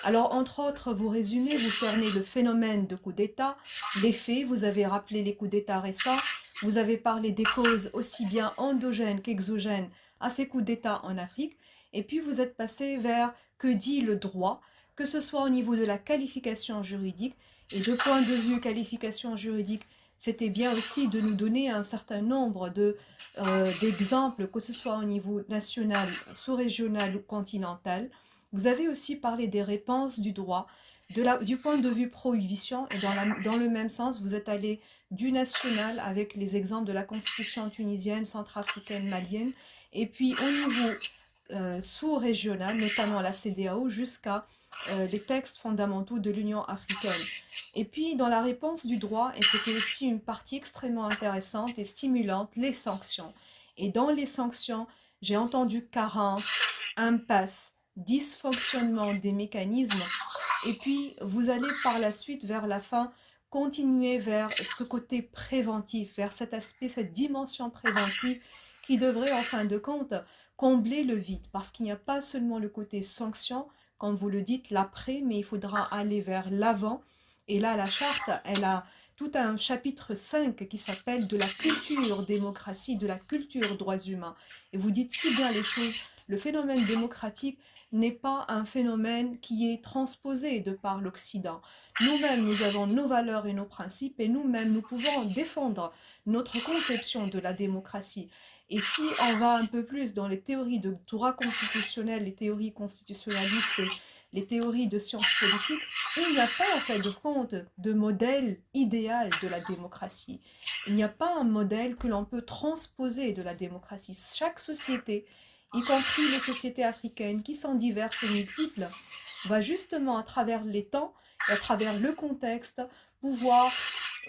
Alors, entre autres, vous résumez, vous cernez le phénomène de coup d'État, les faits, vous avez rappelé les coups d'État récents, vous avez parlé des causes aussi bien endogènes qu'exogènes à ces coups d'État en Afrique, et puis vous êtes passé vers que dit le droit, que ce soit au niveau de la qualification juridique, et de point de vue qualification juridique, c'était bien aussi de nous donner un certain nombre d'exemples, que ce soit au niveau national, sous-régional ou continental. Vous avez aussi parlé des réponses du droit, du point de vue prohibition, et dans le même sens, vous êtes allé du national avec les exemples de la constitution tunisienne, centrafricaine, malienne, et puis au niveau sous-régional, notamment la CEDEAO, jusqu'à les textes fondamentaux de l'Union africaine. Et puis dans la réponse du droit, et c'était aussi une partie extrêmement intéressante et stimulante, les sanctions. Et dans les sanctions, j'ai entendu carence, impasse, dysfonctionnement des mécanismes, et puis vous allez par la suite, vers la fin, continuer vers ce côté préventif, vers cet aspect, cette dimension préventive qui devrait en fin de compte combler le vide, parce qu'il n'y a pas seulement le côté sanction, comme vous le dites, l'après, mais il faudra aller vers l'avant. Et là, la charte, elle a tout un chapitre 5 qui s'appelle de la culture démocratie, de la culture droits humains. Et vous dites si bien les choses, le phénomène démocratique n'est pas un phénomène qui est transposé de par l'Occident. Nous-mêmes, nous avons nos valeurs et nos principes, et nous-mêmes, nous pouvons défendre notre conception de la démocratie. Et si on va un peu plus dans les théories de droit constitutionnel, les théories constitutionnalistes et les théories de sciences politiques, il n'y a pas en fait de compte de modèle idéal de la démocratie. Il n'y a pas un modèle que l'on peut transposer de la démocratie. Chaque société, y compris les sociétés africaines qui sont diverses et multiples, va justement à travers les temps et à travers le contexte pouvoir,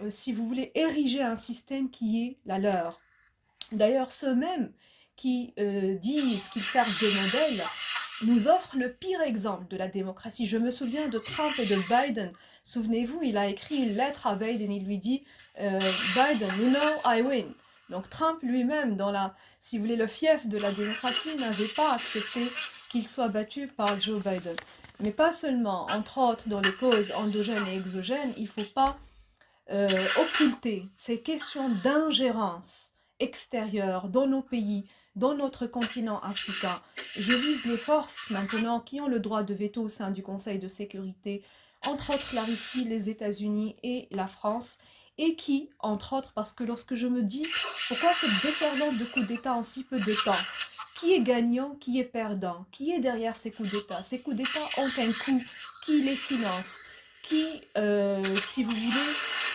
si vous voulez, ériger un système qui est la leur. D'ailleurs, ceux-mêmes qui disent qu'ils servent de modèle nous offrent le pire exemple de la démocratie. Je me souviens de Trump et de Biden. Souvenez-vous, il a écrit une lettre à Biden, il lui dit Biden, you know I win. Donc Trump lui-même, si vous voulez, le fief de la démocratie, n'avait pas accepté qu'il soit battu par Joe Biden. Mais pas seulement, entre autres, dans les causes endogènes et exogènes, il ne faut pas occulter ces questions d'ingérence extérieure dans nos pays, dans notre continent africain. Je vise les forces maintenant qui ont le droit de veto au sein du Conseil de sécurité, entre autres la Russie, les États-Unis et la France, et qui, entre autres, parce que lorsque je me dis pourquoi cette déferlante de coups d'État en si peu de temps, qui est gagnant, qui est perdant, qui est derrière ces coups d'État? Ces coups d'État ont un coût, qui les finance, qui, si vous voulez,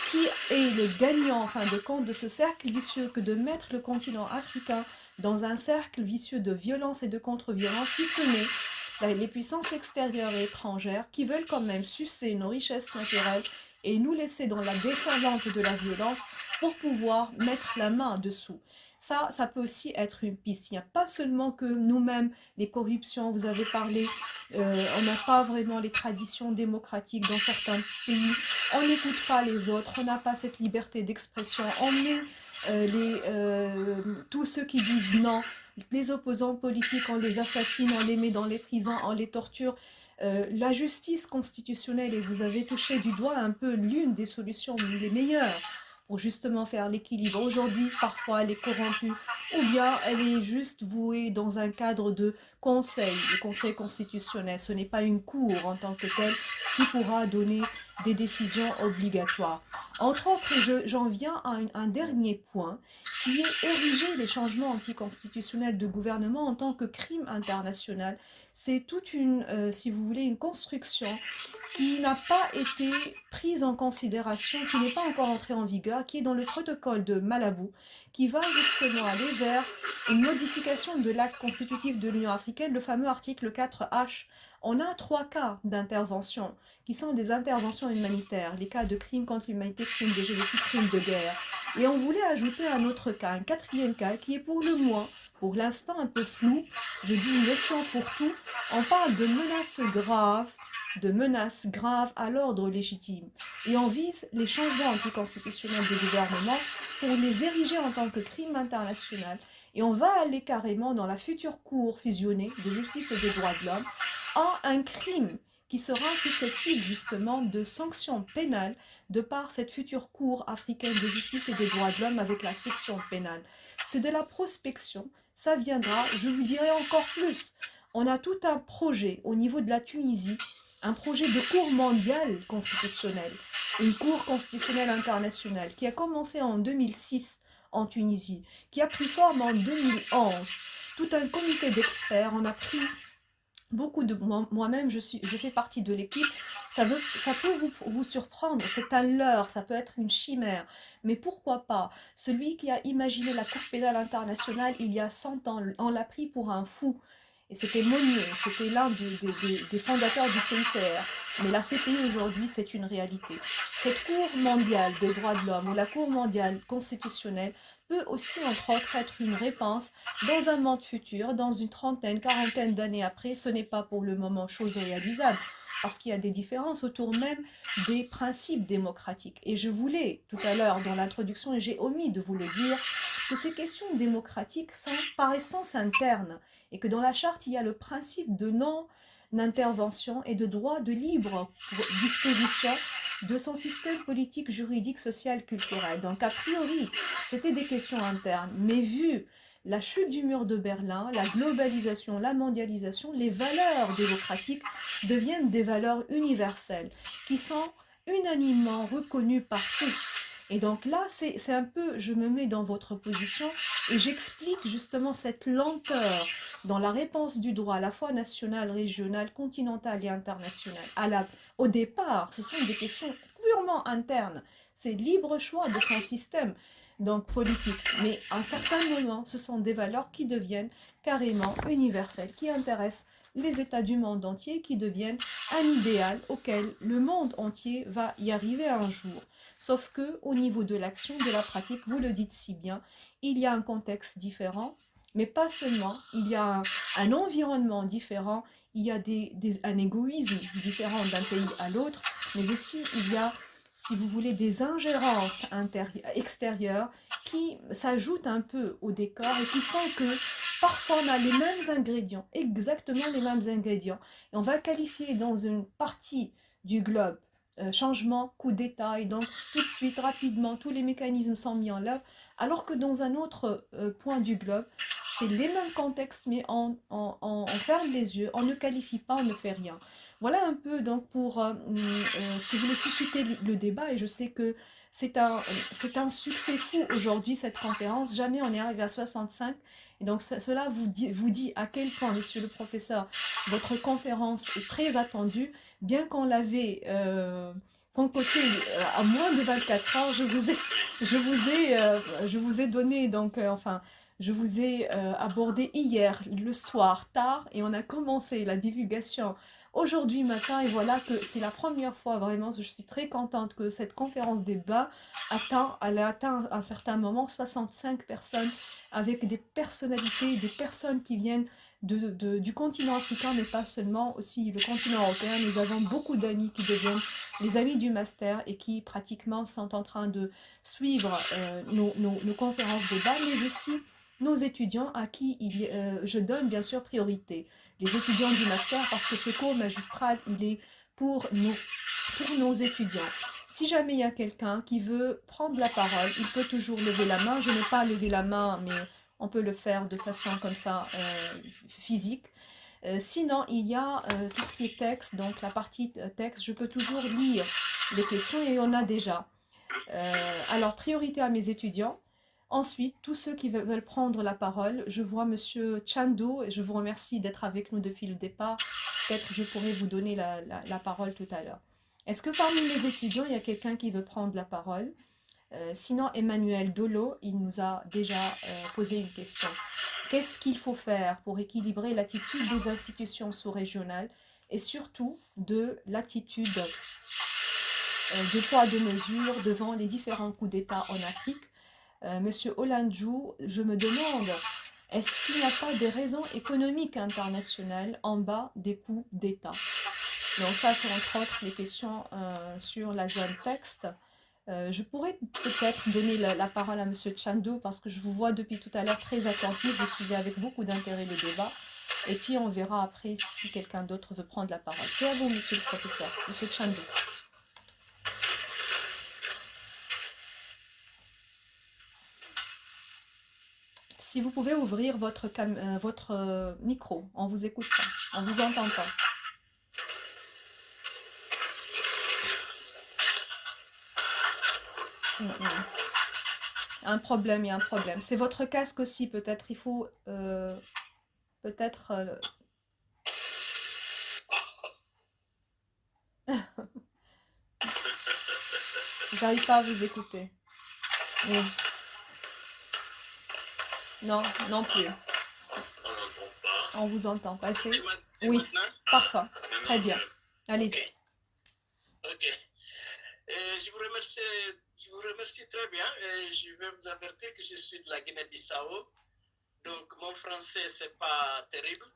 qui est le gagnant en fin de compte de ce cercle vicieux que de mettre le continent africain dans un cercle vicieux de violence et de contre-violence, si ce n'est les puissances extérieures et étrangères qui veulent quand même sucer nos richesses naturelles et nous laisser dans la déferlante de la violence pour pouvoir mettre la main dessous. Ça peut aussi être une piste. Il n'y a pas seulement que nous-mêmes, les corruptions, vous avez parlé, on n'a pas vraiment les traditions démocratiques dans certains pays, on n'écoute pas les autres, on n'a pas cette liberté d'expression, on met tous ceux qui disent non, les opposants politiques, on les assassine, on les met dans les prisons, on les torture. La justice constitutionnelle, et vous avez touché du doigt un peu l'une des solutions les meilleures pour justement faire l'équilibre. Aujourd'hui, parfois, elle est corrompue, ou bien elle est juste vouée dans un cadre de conseil, le conseil constitutionnel. Ce n'est pas une cour en tant que telle qui pourra donner des décisions obligatoires. Entre autres, et j'en viens à un dernier point, qui est ériger les changements anticonstitutionnels de gouvernement en tant que crime international. C'est toute si vous voulez, une construction qui n'a pas été prise en considération, qui n'est pas encore entrée en vigueur, qui est dans le protocole de Malabo, qui va justement aller vers une modification de l'acte constitutif de l'Union africaine, le fameux article 4H. On a 3 cas d'intervention qui sont des interventions humanitaires, les cas de crimes contre l'humanité, crimes de génocide, crimes de guerre. Et on voulait ajouter un autre cas, un 4e cas, qui est pour le moins, pour l'instant un peu flou, je dis une notion fourre-tout, on parle de menaces graves de menaces graves à l'ordre légitime. Et on vise les changements anticonstitutionnels du gouvernement pour les ériger en tant que crime international. Et on va aller carrément dans la future cour fusionnée de justice et des droits de l'homme à un crime qui sera susceptible justement de sanctions pénales de par cette future cour africaine de justice et des droits de l'homme avec la section pénale. C'est de la prospection, ça viendra, je vous dirai encore plus. On a tout un projet au niveau de la Tunisie, un projet de cour mondiale constitutionnelle, une cour constitutionnelle internationale qui a commencé en 2006 en Tunisie, qui a pris forme en 2011. Tout un comité d'experts, on a pris beaucoup de moi-même, je fais partie de l'équipe. Ça peut vous surprendre, c'est un leurre, ça peut être une chimère, mais pourquoi pas? Celui qui a imaginé la Cour pénale internationale il y a 100 ans, on l'a pris pour un fou. Et c'était Monnier, c'était l'un des fondateurs du CICR. Mais la CPI aujourd'hui, c'est une réalité. Cette Cour mondiale des droits de l'homme ou la Cour mondiale constitutionnelle peut aussi, entre autres, être une réponse dans un monde futur, dans une trentaine, quarantaine d'années après. Ce n'est pas pour le moment chose réalisable, parce qu'il y a des différences autour même des principes démocratiques. Et je voulais, tout à l'heure, dans l'introduction, et j'ai omis de vous le dire, que ces questions démocratiques sont par essence internes, et que dans la charte, il y a le principe de non-intervention et de droit de libre disposition de son système politique, juridique, social, culturel. Donc, a priori, c'était des questions internes. Mais vu la chute du mur de Berlin, la globalisation, la mondialisation, les valeurs démocratiques deviennent des valeurs universelles qui sont unanimement reconnues par tous. Et donc là, c'est un peu, je me mets dans votre position et j'explique justement cette lenteur dans la réponse du droit à la fois national, régional, continental et international. Au départ, ce sont des questions purement internes. C'est libre choix de son système donc politique. Mais à un certain moment, ce sont des valeurs qui deviennent carrément universelles, qui intéressent les États du monde entier, qui deviennent un idéal auquel le monde entier va y arriver un jour. Sauf que au niveau de l'action, de la pratique, vous le dites si bien, il y a un contexte différent, mais pas seulement, il y a un environnement différent, il y a un égoïsme différent d'un pays à l'autre, mais aussi il y a, si vous voulez, des ingérences extérieures qui s'ajoutent un peu au décor et qui font que parfois on a les mêmes ingrédients, exactement les mêmes ingrédients, et on va qualifier dans une partie du globe changement, coup d'État, et donc tout de suite, rapidement, tous les mécanismes sont mis en œuvre, alors que dans un autre point du globe, c'est les mêmes contextes, mais on ferme les yeux, on ne qualifie pas, on ne fait rien. Voilà un peu donc pour, si vous voulez susciter le débat, et je sais que c'est un succès fou aujourd'hui cette conférence, jamais on est arrivé à 65, et donc cela vous dit à quel point, monsieur le professeur, votre conférence est très attendue, bien qu'on l'avait concoctée à moins de 24 heures, je vous ai donné donc, enfin, je vous ai abordé hier, le soir, tard, et on a commencé la divulgation aujourd'hui matin, et voilà que c'est la première fois vraiment, je suis très contente que cette conférence débat elle a atteint à un certain moment 65 personnes avec des personnalités, des personnes qui viennent du continent africain, mais pas seulement, aussi le continent européen. Nous avons beaucoup d'amis qui deviennent les amis du master et qui pratiquement sont en train de suivre nos conférences débat, mais aussi nos étudiants à qui je donne bien sûr priorité. Les étudiants du master, parce que ce cours magistral, il est pour nos étudiants. Si jamais il y a quelqu'un qui veut prendre la parole, il peut toujours lever la main. Je n'ai pas levé la main, mais on peut le faire de façon comme ça, physique. Sinon, il y a tout ce qui est texte, donc la partie texte, je peux toujours lire les questions et on a déjà. Alors, priorité à mes étudiants. Ensuite, tous ceux qui veulent prendre la parole, je vois Monsieur Chando et je vous remercie d'être avec nous depuis le départ. Peut-être je pourrais vous donner la parole tout à l'heure. Est-ce que parmi les étudiants, il y a quelqu'un qui veut prendre la parole? Sinon, Emmanuel Dolo, il nous a déjà posé une question. Qu'est-ce qu'il faut faire pour équilibrer l'attitude des institutions sous-régionales et surtout de l'attitude de poids de mesure devant les différents coups d'État en Afrique? Monsieur Olandjou, je me demande, est-ce qu'il n'y a pas des raisons économiques internationales en bas des coups d'État? Donc ça, c'est entre autres les questions sur la zone texte. Je pourrais peut-être donner la parole à Monsieur Chandu parce que je vous vois depuis tout à l'heure très attentif, vous suivez avec beaucoup d'intérêt le débat. Et puis on verra après si quelqu'un d'autre veut prendre la parole. C'est à vous, Monsieur le professeur, Monsieur Chandu. Si vous pouvez ouvrir votre micro, on vous écoute pas, on vous entend pas. Un problème, il y a un problème. C'est votre casque aussi, peut-être. Il faut peut-être. J'arrive pas à vous écouter. Oui. Non, non plus. On n'entend pas. On vous entend pas assez. Et Oui, maintenant? parfait. Maintenant, Très bien. Allez-y. Ok. Je vous remercie très bien. Je vais vous avertir que je suis de la Guinée-Bissau. Donc, mon français, c'est pas terrible.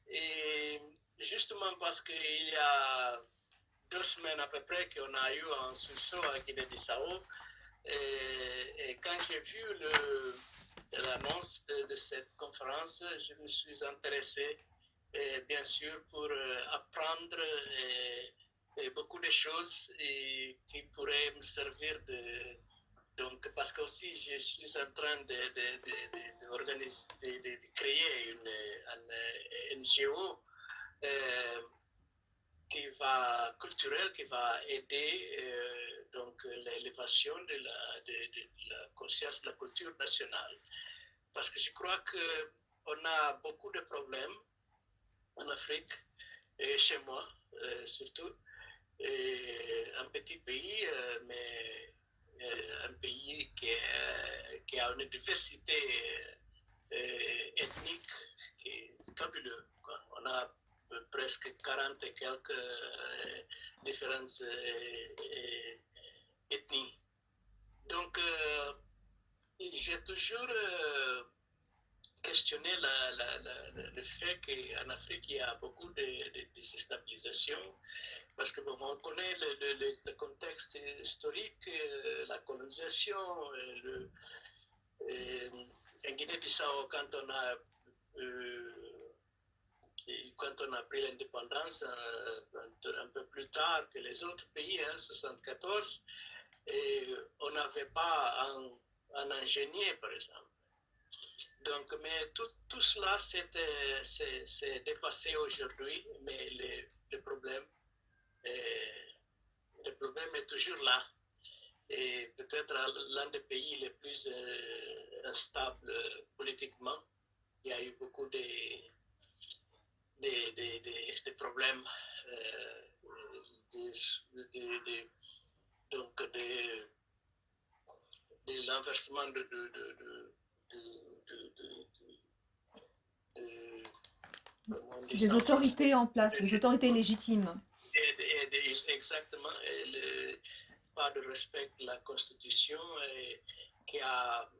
Et justement parce qu'il y a 2 semaines à peu près qu'on a eu un sursaut à Guinée-Bissau. Et quand j'ai vu l'annonce de cette conférence, je me suis intéressé, bien sûr, pour apprendre beaucoup de choses qui pourraient me servir donc, parce que aussi je suis en train de créer une NGO culturelle qui va aider donc l'élévation de la conscience de la culture nationale. Parce que je crois qu'on a beaucoup de problèmes en Afrique, et chez moi surtout. Un petit pays, mais un pays qui a une diversité ethnique qui est fabuleuse. On a presque 40 et quelques différentes ethnies. Donc, j'ai toujours questionné le fait qu'en Afrique, il y a beaucoup de déstabilisation. Parce que bon, on connaît le contexte historique, la colonisation, en Guinée-Bissau, quand on a pris l'indépendance, un peu plus tard que les autres pays, en 1974, on n'avait pas un ingénieur, par exemple. Donc, mais tout cela s'est dépassé aujourd'hui, mais le problème est toujours là. Et peut-être l'un des pays les plus instables politiquement. Il y a eu beaucoup de problèmes, donc de l'inversement des autorités en place, des autorités légitimes. Exactement. Pas de respect de la Constitution qui a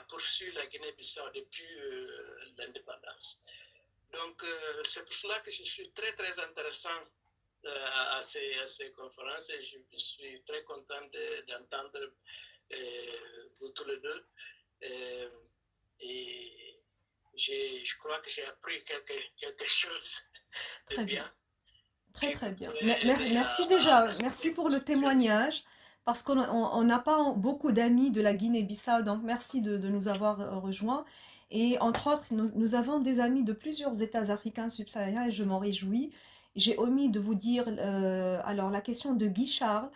poursuivi la Guinée-Bissau depuis l'indépendance. Donc, c'est pour cela que je suis très, très intéressant à ces conférences et je suis très content d'entendre vous tous les deux. Et je crois que j'ai appris quelque chose de très bien. Très très bien. Merci déjà, merci pour le témoignage, parce qu'on n'a pas beaucoup d'amis de la Guinée-Bissau, donc merci de nous avoir rejoints. Et entre autres, nous avons des amis de plusieurs États africains subsahariens et je m'en réjouis. J'ai omis de vous dire alors la question de Guy Charles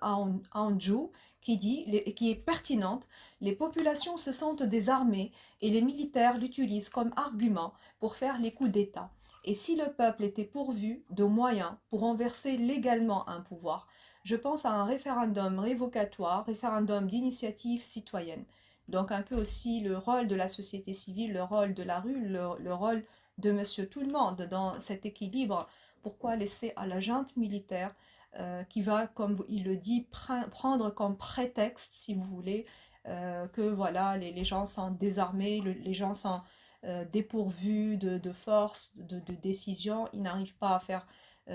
Anjou qui est pertinente. Les populations se sentent désarmées et les militaires l'utilisent comme argument pour faire les coups d'État. Et si le peuple était pourvu de moyens pour renverser légalement un pouvoir, je pense à un référendum révocatoire, référendum d'initiative citoyenne. Donc un peu aussi le rôle de la société civile, le rôle de la rue, le rôle de monsieur tout le monde dans cet équilibre. Pourquoi laisser à la junte militaire qui va, comme il le dit, prendre comme prétexte, si vous voulez, que voilà, les gens sont désarmés, les gens sont dépourvus de force, de décision, ils n'arrivent pas à faire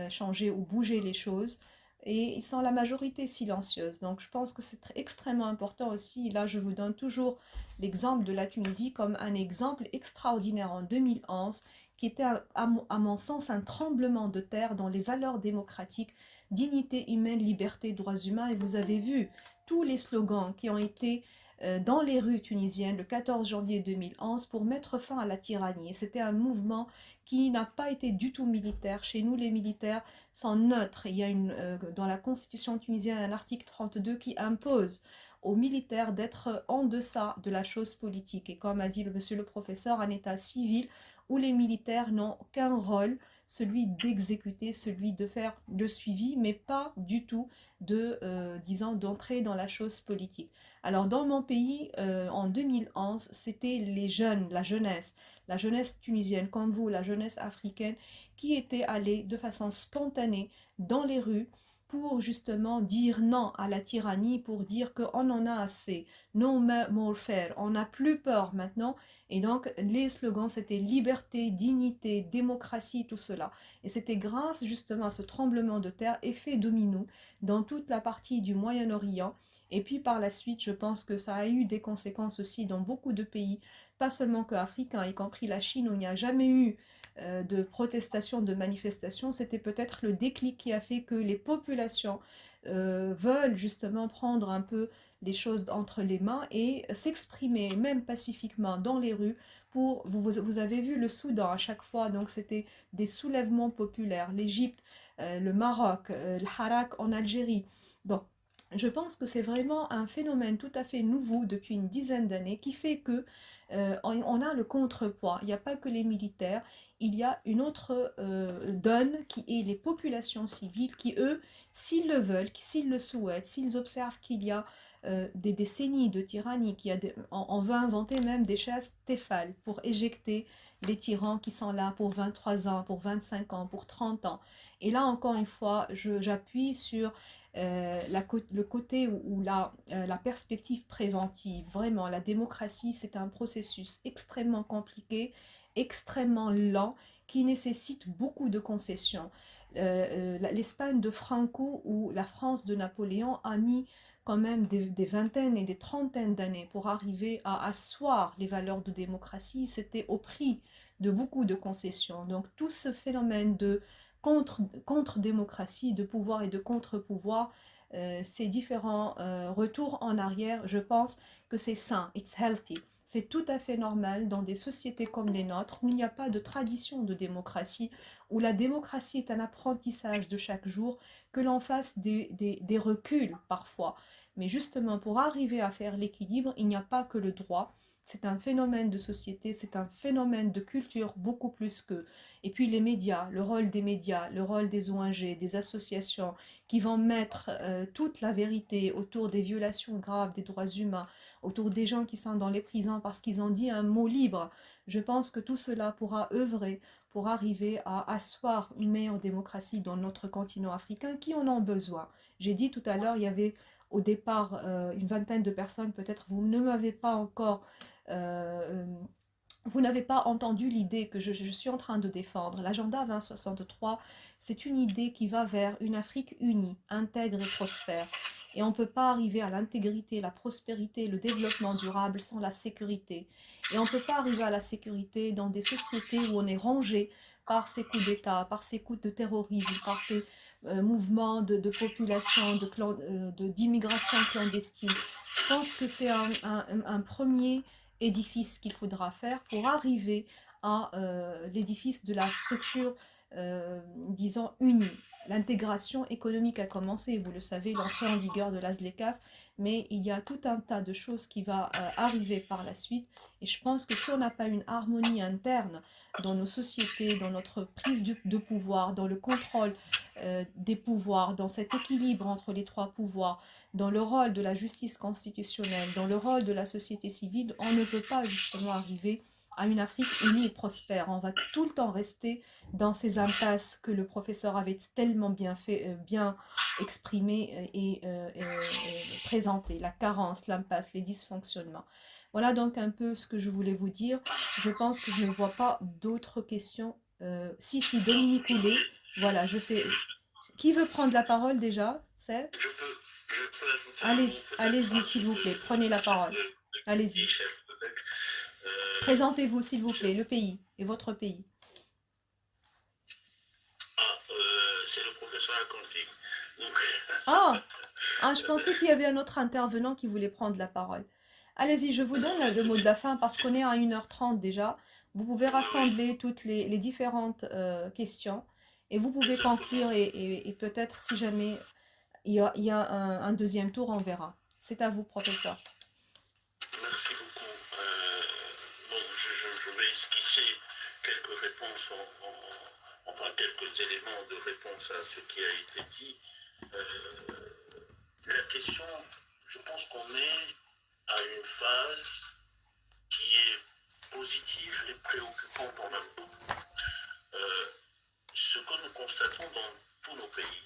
changer ou bouger les choses. Et ils sont la majorité silencieuse. Donc je pense que c'est extrêmement important aussi. Là, je vous donne toujours l'exemple de la Tunisie comme un exemple extraordinaire en 2011, qui était à mon sens un tremblement de terre dans les valeurs démocratiques, dignité humaine, liberté, droits humains. Et vous avez vu tous les slogans qui ont été dans les rues tunisiennes le 14 janvier 2011 pour mettre fin à la tyrannie. Et c'était un mouvement qui n'a pas été du tout militaire. Chez nous, les militaires sont neutres. Il y a dans la constitution tunisienne un article 32 qui impose aux militaires d'être en deçà de la chose politique. Et comme a dit monsieur le professeur, un état civil où les militaires n'ont qu'un rôle, celui d'exécuter, celui de faire le suivi, mais pas du tout disons, d'entrer dans la chose politique. Alors dans mon pays, en 2011, c'était les jeunes, la jeunesse tunisienne comme vous, la jeunesse africaine, qui était allée de façon spontanée dans les rues pour justement dire non à la tyrannie, pour dire qu'on en a assez, no more fear, on n'a plus peur maintenant. Et donc les slogans c'était liberté, dignité, démocratie, tout cela. Et c'était grâce justement à ce tremblement de terre, effet domino, dans toute la partie du Moyen-Orient. Et puis par la suite, je pense que ça a eu des conséquences aussi dans beaucoup de pays, pas seulement que africains, y compris la Chine, où il n'y a jamais eu de protestations, de manifestations. C'était peut-être le déclic qui a fait que les populations veulent justement prendre un peu les choses entre les mains et s'exprimer même pacifiquement dans les rues. Vous avez vu le Soudan à chaque fois, donc c'était des soulèvements populaires, l'Égypte, le Maroc, le Harak en Algérie. Donc je pense que c'est vraiment un phénomène tout à fait nouveau depuis une dizaine d'années qui fait que on a le contrepoids. Il n'y a pas que les militaires, il y a une autre donne qui est les populations civiles qui, eux, s'ils le veulent, s'ils le souhaitent, s'ils observent qu'il y a des décennies de tyrannie, on veut inventer même des chasses Tefal pour éjecter les tyrans qui sont là pour 23 ans, pour 25 ans, pour 30 ans. Et là, encore une fois, j'appuie sur le côté où la perspective préventive. Vraiment, la démocratie, c'est un processus extrêmement compliqué, extrêmement lent, qui nécessite beaucoup de concessions. L'Espagne de Franco ou la France de Napoléon a mis quand même des vingtaines et des trentaines d'années pour arriver à asseoir les valeurs de démocratie. C'était au prix de beaucoup de concessions. Donc tout ce phénomène de contre-démocratie, de pouvoir et de contre-pouvoir, ces différents retours en arrière, je pense que c'est sain, it's healthy. C'est tout à fait normal dans des sociétés comme les nôtres où il n'y a pas de tradition de démocratie, où la démocratie est un apprentissage de chaque jour, que l'on fasse des reculs parfois. Mais justement, pour arriver à faire l'équilibre, il n'y a pas que le droit. C'est un phénomène de société, c'est un phénomène de culture beaucoup plus que. Et puis les médias, le rôle des médias, le rôle des ONG, des associations qui vont mettre toute la vérité autour des violations graves des droits humains, autour des gens qui sont dans les prisons parce qu'ils ont dit un mot libre. Je pense que tout cela pourra œuvrer pour arriver à asseoir une meilleure démocratie dans notre continent africain qui en ont besoin. J'ai dit tout à l'heure, il y avait au départ une vingtaine de personnes, peut-être vous ne m'avez pas encore euh, vous n'avez pas entendu l'idée que je suis en train de défendre. L'agenda 2063, c'est une idée qui va vers une Afrique unie, intègre et prospère. Et on ne peut pas arriver à l'intégrité, la prospérité, le développement durable sans la sécurité. Et on ne peut pas arriver à la sécurité dans des sociétés où on est rongé par ces coups d'État, par ces coups de terrorisme, par ces mouvements de population, d'immigration clandestine. Je pense que c'est un premier édifice qu'il faudra faire pour arriver à l'édifice de la structure, disons, unie. L'intégration économique a commencé, vous le savez, l'entrée en vigueur de la ZLECAf, mais il y a tout un tas de choses qui vont arriver par la suite. Et je pense que si on n'a pas une harmonie interne dans nos sociétés, dans notre prise de pouvoir, dans le contrôle des pouvoirs, dans cet équilibre entre les trois pouvoirs, dans le rôle de la justice constitutionnelle, dans le rôle de la société civile, on ne peut pas justement arriver à une Afrique unie et prospère. On va tout le temps rester dans ces impasses que le professeur avait tellement bien fait, bien exprimé et présenté, la carence, l'impasse, les dysfonctionnements. Voilà donc un peu ce que je voulais vous dire. Je pense que je ne vois pas d'autres questions. Si, Non, Dominique Houlet. Voilà, je fais. Qui veut prendre la parole déjà? C'est? je peux ajouter un mot peut-être Allez-y, à ce s'il vous que plaît, prenez la parole. dit Allez-y. chef Beck. Présentez-vous, s'il vous C'est plaît, le pays et votre pays. c'est le professeur Akanti. Donc, Ah, je pensais qu'il y avait un autre intervenant qui voulait prendre la parole. Allez-y, je vous non, donne mais le mot de la fin parce qu'on est à 1h30 déjà. Vous pouvez oui, oui, rassembler toutes les différentes questions et vous pouvez exactement. conclure et peut-être si jamais il y a un deuxième tour, on verra. C'est à vous, professeur. Merci beaucoup. Bon, je vais esquisser quelques réponses, enfin quelques éléments de réponse à ce qui a été dit. Euh, la question, je pense qu'on est à une phase qui est positive et préoccupante en même temps. Euh, ce que nous constatons dans tous nos pays,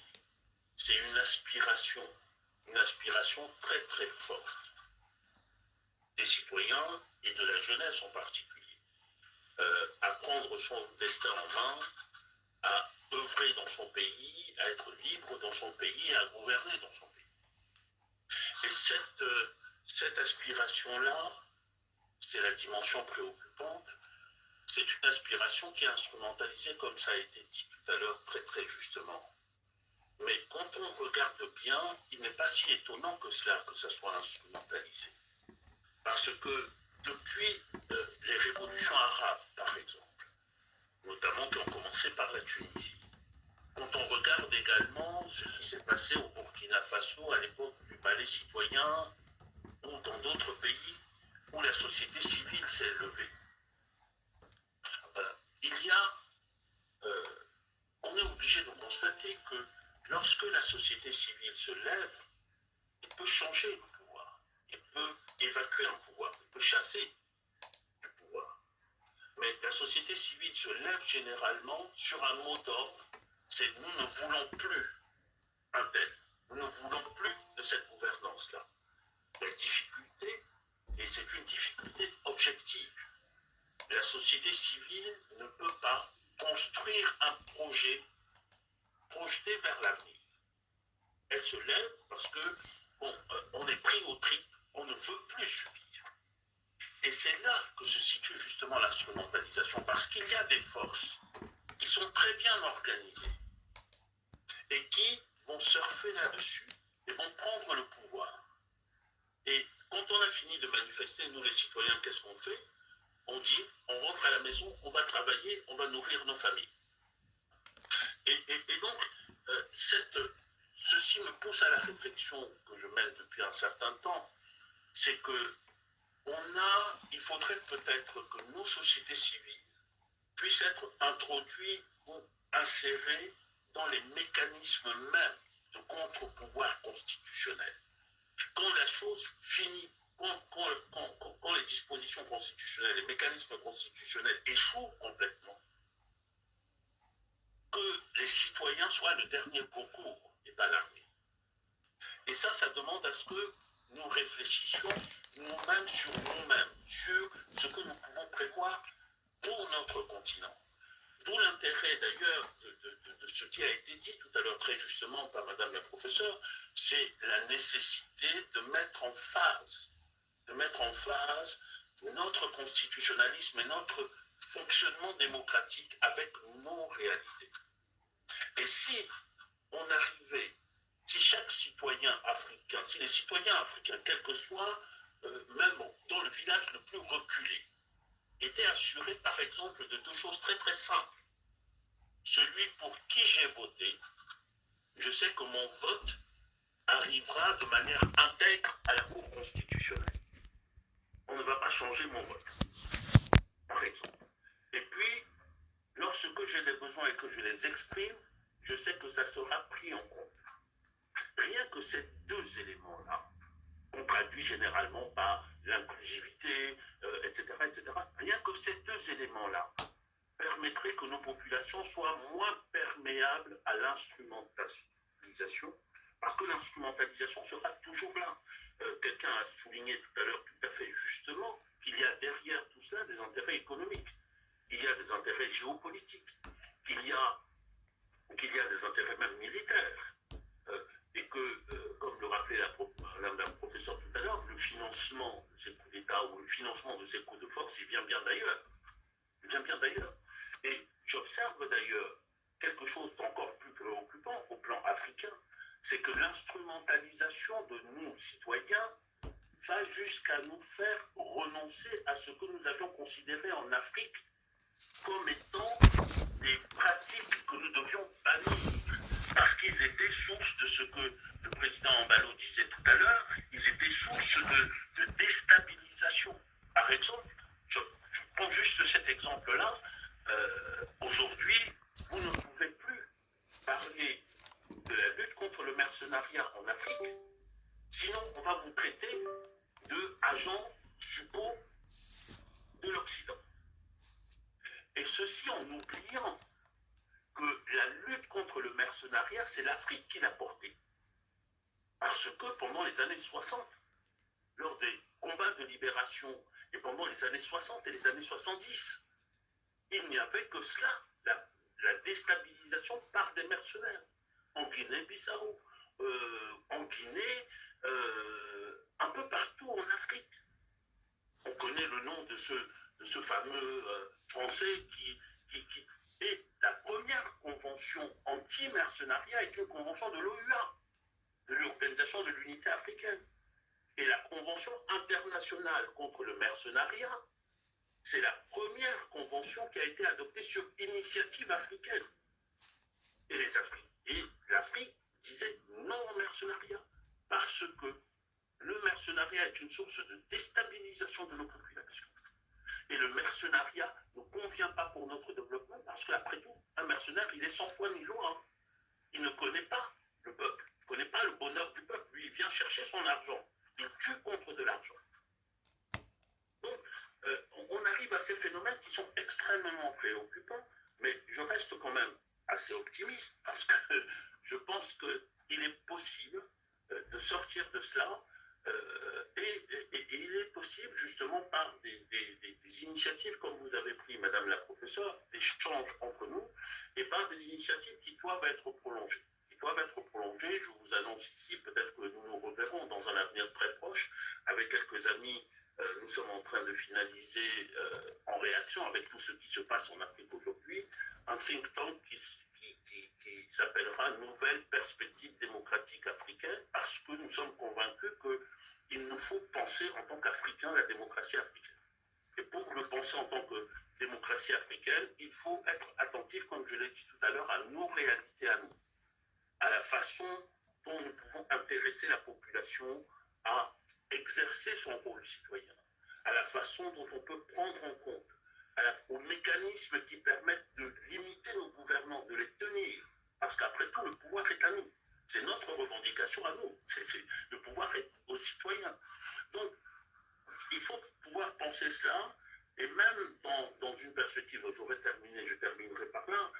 c'est une aspiration très très forte des citoyens et de la jeunesse en particulier, à prendre son destin en main, à œuvrer dans son pays, à être libre dans son pays et à gouverner dans son pays. Et cette aspiration-là, c'est la dimension préoccupante, c'est une aspiration qui est instrumentalisée, comme ça a été dit tout à l'heure très très justement. Mais quand on regarde bien, il n'est pas si étonnant que cela, que ça soit instrumentalisé. Parce que depuis les révolutions arabes, par exemple, notamment qui ont commencé par la Tunisie, quand on regarde également ce qui s'est passé au Burkina Faso à l'époque du ballet citoyen ou dans d'autres pays où la société civile s'est levée, il y a, euh, on est obligé de constater que lorsque la société civile se lève, il peut changer le pouvoir, il peut évacuer un pouvoir, il peut chasser du pouvoir. Mais la société civile se lève généralement sur un mot d'ordre, c'est nous ne voulons plus un tel, nous ne voulons plus de cette gouvernance-là. La difficulté, et c'est une difficulté objective, la société civile ne peut pas construire un projet projeté vers l'avenir. Elle se lève parce que, bon, on est pris au tripes, on ne veut plus subir. Et c'est là que se situe justement l'instrumentalisation, parce qu'il y a des forces qui sont très bien organisées et qui vont surfer là-dessus et vont prendre le pouvoir. Et quand on a fini de manifester, nous les citoyens, qu'est-ce qu'on fait? On dit, on rentre à la maison, on va travailler, on va nourrir nos familles. Et donc, ceci me pousse à la réflexion que je mène depuis un certain temps, c'est que il faudrait peut-être que nos sociétés civiles puissent être introduites ou insérées dans les mécanismes mêmes de contre-pouvoir constitutionnel. Quand la chose finit, quand les dispositions constitutionnelles, les mécanismes constitutionnels échouent complètement, que les citoyens soient le dernier recours et pas l'armée. Et ça demande à ce que nous réfléchissions nous-mêmes, sur ce que nous pouvons prévoir pour notre continent. D'où l'intérêt d'ailleurs de ce qui a été dit tout à l'heure très justement par Madame la professeure, c'est la nécessité de mettre en phase notre constitutionnalisme et notre fonctionnement démocratique avec nos réalités. Et si on arrivait, si chaque citoyen africain, si les citoyens africains, quel que soit, même dans le village le plus reculé, étaient assurés par exemple de deux choses très très simples. Celui pour qui j'ai voté, je sais que mon vote arrivera de manière intègre à la Cour constitutionnelle. On ne va pas changer mon vote, par exemple. Et puis, lorsque j'ai des besoins et que je les exprime, je sais que ça sera pris en compte. Rien que ces deux éléments-là, qu'on traduit généralement par l'inclusivité, etc., etc., rien que ces deux éléments-là permettraient que nos populations soient moins perméables à l'instrumentalisation, parce que l'instrumentalisation sera toujours là. Quelqu'un a souligné tout à l'heure tout à fait justement qu'il y a derrière tout cela des intérêts économiques, qu'il y a des intérêts géopolitiques, qu'il y a des intérêts même militaires, et que, comme le rappelait la professeure tout à l'heure, le financement de ces coups d'État ou le financement de ces coups de force, il vient bien d'ailleurs. Il vient bien d'ailleurs. Et j'observe d'ailleurs quelque chose d'encore plus préoccupant au plan africain, c'est que l'instrumentalisation de nous, citoyens, va jusqu'à nous faire renoncer à ce que nous avions considéré en Afrique comme étant des pratiques que nous devions bannir, parce qu'ils étaient source de ce que le président Embalo disait tout à l'heure, ils étaient source de déstabilisation. Par exemple, je prends juste cet exemple-là, aujourd'hui, vous ne pouvez plus parler de la lutte contre le mercenariat en Afrique, sinon on va vous traiter d'agents suppôts de l'Occident. Et ceci en oubliant que la lutte contre le mercenariat, c'est l'Afrique qui l'a portée. Parce que pendant les années 60, lors des combats de libération, et pendant les années 60 et les années 70, il n'y avait que cela, la déstabilisation par des mercenaires. En Guinée-Bissau, en Guinée, un peu partout en Afrique. On connaît le nom de ce fameux Français qui est la première convention anti-mercenariat est une convention de l'OUA, de l'Organisation de l'Unité africaine. Et la convention internationale contre le mercenariat, c'est la première convention qui a été adoptée sur initiative africaine. Et l'Afrique disait non au mercenariat, parce que le mercenariat est une source de déstabilisation de nos populations. Et le mercenariat ne convient pas pour notre développement, parce qu'après tout, un mercenaire, il est sans foi ni loi. Il ne connaît pas le peuple, il ne connaît pas le bonheur du peuple. Lui, il vient chercher son argent. Il tue contre de l'argent. Donc, on arrive à ces phénomènes qui sont extrêmement préoccupants, mais je reste quand même assez optimiste, parce que je pense qu'il est possible de sortir de cela, et il est possible justement par des initiatives comme vous avez pris, Madame la professeure, d'échanges entre nous, et par des initiatives qui doivent être prolongées. Je vous annonce ici, peut-être que nous nous reverrons dans un avenir très proche, avec quelques amis. Nous sommes en train de finaliser, en réaction avec tout ce qui se passe en Afrique aujourd'hui, un think tank qui s'appellera Nouvelle Perspective Démocratique Africaine, parce que nous sommes convaincus qu'il nous faut penser en tant qu'Africains la démocratie africaine. Et pour le penser en tant que démocratie africaine, il faut être attentif, comme je l'ai dit tout à l'heure, à nos réalités à nous, à la façon dont nous pouvons intéresser la population à exercer son rôle citoyen, à la façon dont on peut prendre en compte, aux mécanismes qui permettent de limiter nos gouvernants, de les tenir, parce qu'après tout, le pouvoir est à nous. C'est notre revendication à nous. Le pouvoir est aux citoyens. Donc, il faut pouvoir penser cela, et même dans une perspective, je terminerai par là,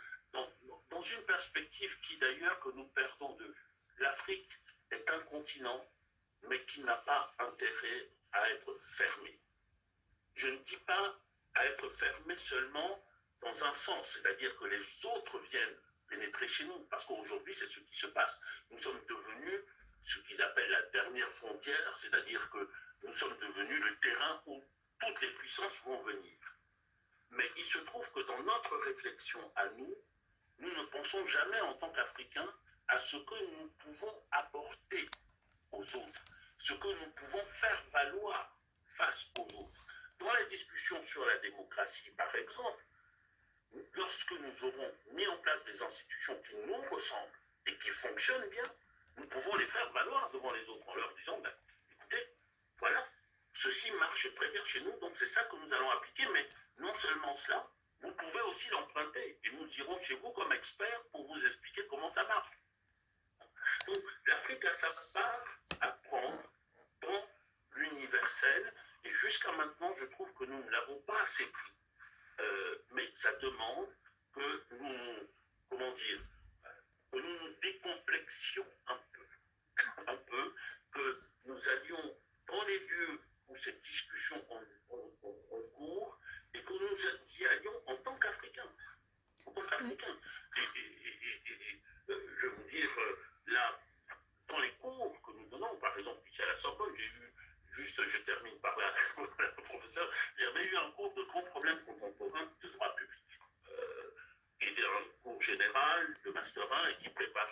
dans une perspective qui d'ailleurs que nous perdons de vue. L'Afrique est un continent, mais qui n'a pas intérêt à être fermé. Je ne dis pas à être fermé seulement dans un sens, c'est-à-dire que les autres viennent pénétrer chez nous, parce qu'aujourd'hui c'est ce qui se passe. Nous sommes devenus ce qu'ils appellent la dernière frontière, c'est-à-dire que nous sommes devenus le terrain où toutes les puissances vont venir. Mais il se trouve que dans notre réflexion à nous, nous ne pensons jamais en tant qu'Africains à ce que nous pouvons apporter aux autres, ce que nous pouvons faire valoir face aux autres. Dans la discussion sur la démocratie, par exemple, lorsque nous aurons mis en place des institutions qui nous ressemblent et qui fonctionnent bien, nous pouvons les faire valoir devant les autres en leur disant, écoutez, voilà, ceci marche très bien chez nous, donc c'est ça que nous allons appliquer, mais non seulement cela, vous pouvez aussi l'emprunter et nous irons chez vous comme experts pour vous expliquer comment ça marche. Donc l'Afrique a sa part à prendre dans l'universel, et jusqu'à maintenant, je trouve que nous ne l'avons pas assez pris. Mais ça demande que nous, que nous nous décomplexions un peu.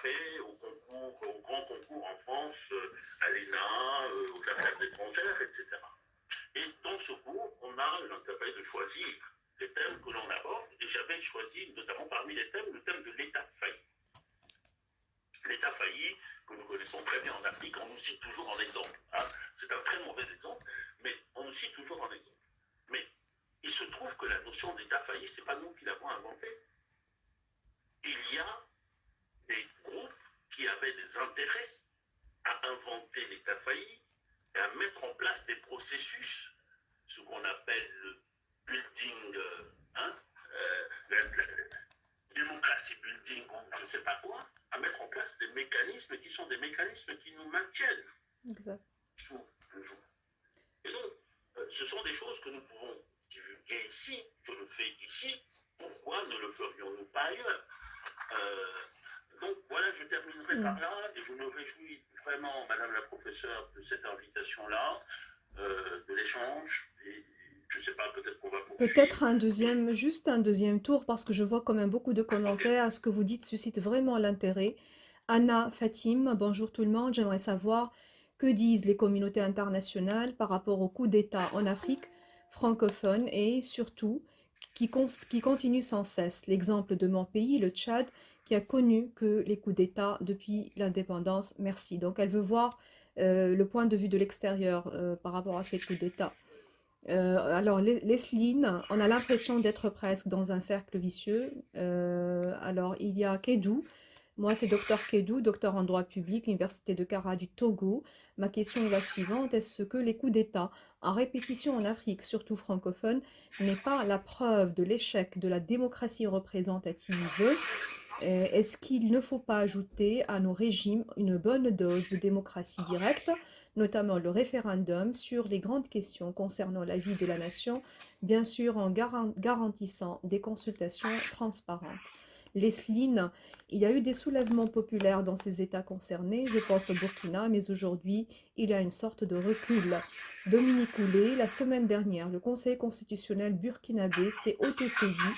fait au concours, au grand concours en France, à l'ENA, aux affaires étrangères, etc. Et dans ce cours, on a l'intérêt de choisir les thèmes que l'on aborde, et j'avais choisi notamment parmi les thèmes le thème de l'État failli. L'État failli, que nous connaissons très bien en Afrique, on nous cite toujours en exemple. Hein. C'est un très mauvais exemple, mais on nous cite toujours en exemple. Mais il se trouve que la notion d'État failli, ce n'est pas nous qui l'avons inventée. Il y a des groupes qui avaient des intérêts à inventer l'État failli et à mettre en place des processus, ce qu'on appelle le building, la démocratie building ou je ne sais pas quoi, à mettre en place des mécanismes qui sont des mécanismes qui nous maintiennent Exact. sous le joug. Et donc, ce sont des choses que nous pouvons divulguer ici, je le fais ici, pourquoi ne le ferions-nous pas ailleurs? Donc voilà, je terminerai par là, et je me réjouis vraiment, Madame la professeure, de cette invitation-là, de l'échange, et je ne sais pas, peut-être qu'on va poursuivre. Peut-être juste un deuxième tour, parce que je vois quand même beaucoup de commentaires. Ce que vous dites suscite vraiment l'intérêt. Anna Fatim, bonjour tout le monde. J'aimerais savoir que disent les communautés internationales par rapport au coup d'État en Afrique francophone et surtout qui continue sans cesse. L'exemple de mon pays, le Tchad, qui a connu que les coups d'État depuis l'indépendance. Merci. Donc elle veut voir le point de vue de l'extérieur par rapport à ces coups d'État. Alors, Lesline, on a l'impression d'être presque dans un cercle vicieux. Alors, il y a Kedou. Moi, c'est docteur Kedou, docteur en droit public, Université de Kara du Togo. Ma question est la suivante. Est-ce que les coups d'État en répétition en Afrique, surtout francophone, n'est pas la preuve de l'échec de la démocratie représentative? Est-ce qu'il ne faut pas ajouter à nos régimes une bonne dose de démocratie directe, notamment le référendum sur les grandes questions concernant la vie de la nation, bien sûr en garantissant des consultations transparentes? Lesline, il y a eu des soulèvements populaires dans ces États concernés, je pense au Burkina, mais aujourd'hui, il y a une sorte de recul. Dominique Houlet, la semaine dernière, le Conseil constitutionnel burkinabé s'est autosaisi,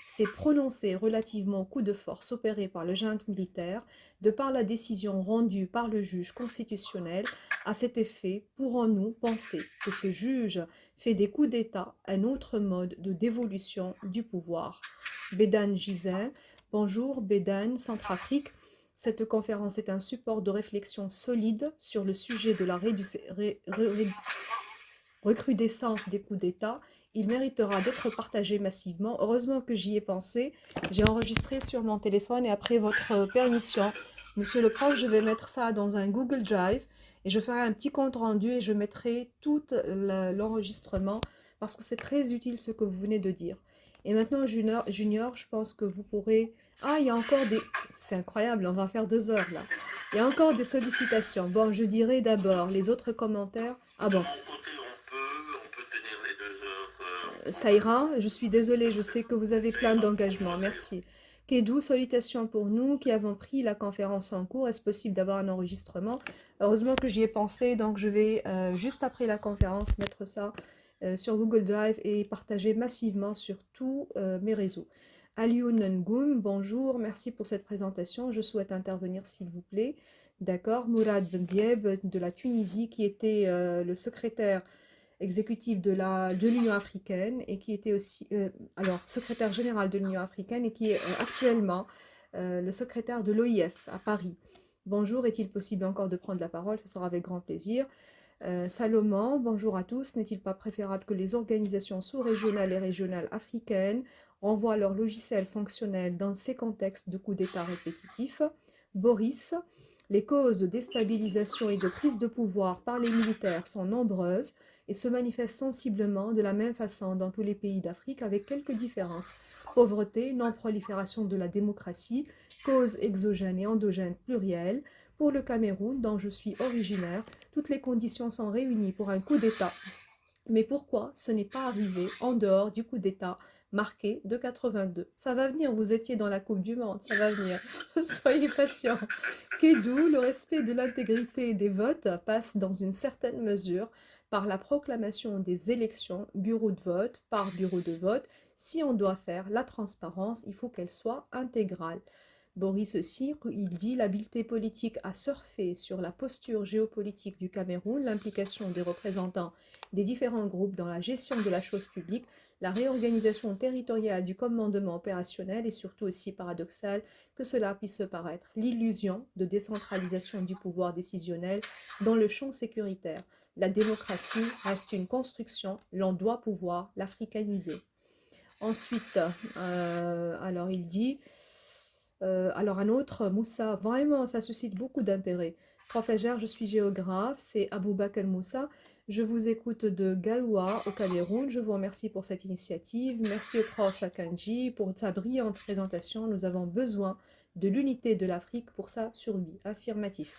s'est prononcé relativement au coup de force opéré par le junte militaire, de par la décision rendue par le juge constitutionnel. À cet effet, pourrons-nous penser que ce juge fait des coups d'État un autre mode de dévolution du pouvoir? Bédane Gizin, bonjour Bédane, Centrafrique. Cette conférence est un support de réflexion solide sur le sujet de la recrudescence des coups d'État. Il méritera d'être partagé massivement. Heureusement que j'y ai pensé. J'ai enregistré sur mon téléphone et après votre permission, monsieur le prof, je vais mettre ça dans un Google Drive et je ferai un petit compte rendu et je mettrai tout l'enregistrement parce que c'est très utile ce que vous venez de dire. Et maintenant, Junior, je pense que vous pourrez... Ah, il y a encore des... C'est incroyable, on va faire 2 heures là. Il y a encore des sollicitations. Bon, je dirais d'abord les autres commentaires. Ah bon. De mon côté, on peut tenir les 2 heures. Ça ira, je suis désolée, je sais que vous avez plein d'engagements, merci. Kedou, salutations pour nous qui avons pris la conférence en cours. Est-ce possible d'avoir un enregistrement? Heureusement que j'y ai pensé, donc je vais juste après la conférence mettre ça sur Google Drive et partager massivement sur tous mes réseaux. Alioun Ngoum, bonjour, merci pour cette présentation. Je souhaite intervenir s'il vous plaît. D'accord, Mourad Bendieb de la Tunisie qui était le secrétaire exécutif de l'Union africaine et qui était aussi, secrétaire général de l'Union africaine et qui est actuellement le secrétaire de l'OIF à Paris. Bonjour, est-il possible encore de prendre la parole? Ça sera avec grand plaisir. Salomon, bonjour à tous. N'est-il pas préférable que les organisations sous-régionales et régionales africaines renvoient leur logiciel fonctionnel dans ces contextes de coups d'État répétitifs? Boris, les causes de déstabilisation et de prise de pouvoir par les militaires sont nombreuses et se manifestent sensiblement de la même façon dans tous les pays d'Afrique avec quelques différences. Pauvreté, non-prolifération de la démocratie, causes exogènes et endogènes plurielles. Pour le Cameroun, dont je suis originaire, toutes les conditions sont réunies pour un coup d'État. Mais pourquoi ce n'est pas arrivé en dehors du coup d'État marqué de 82? Ça va venir, vous étiez dans la Coupe du Monde, ça va venir. Soyez patients. Kedou, le respect de l'intégrité des votes passe dans une certaine mesure par la proclamation des élections, bureau de vote par bureau de vote. Si on doit faire la transparence, il faut qu'elle soit intégrale. Boris Cyr, il dit l'habileté politique à surfer sur la posture géopolitique du Cameroun, l'implication des représentants des différents groupes dans la gestion de la chose publique, la réorganisation territoriale du commandement opérationnel et surtout aussi paradoxal que cela puisse paraître, l'illusion de décentralisation du pouvoir décisionnel dans le champ sécuritaire. La démocratie reste une construction, l'on doit pouvoir l'africaniser. Ensuite, alors il dit, alors un autre, Moussa, vraiment ça suscite beaucoup d'intérêt. Professeur, je suis géographe, c'est Aboubakar Moussa. Je vous écoute de Galois au Cameroun. Je vous remercie pour cette initiative. Merci au prof Akanji pour sa brillante présentation. Nous avons besoin de l'unité de l'Afrique pour sa survie. Affirmatif.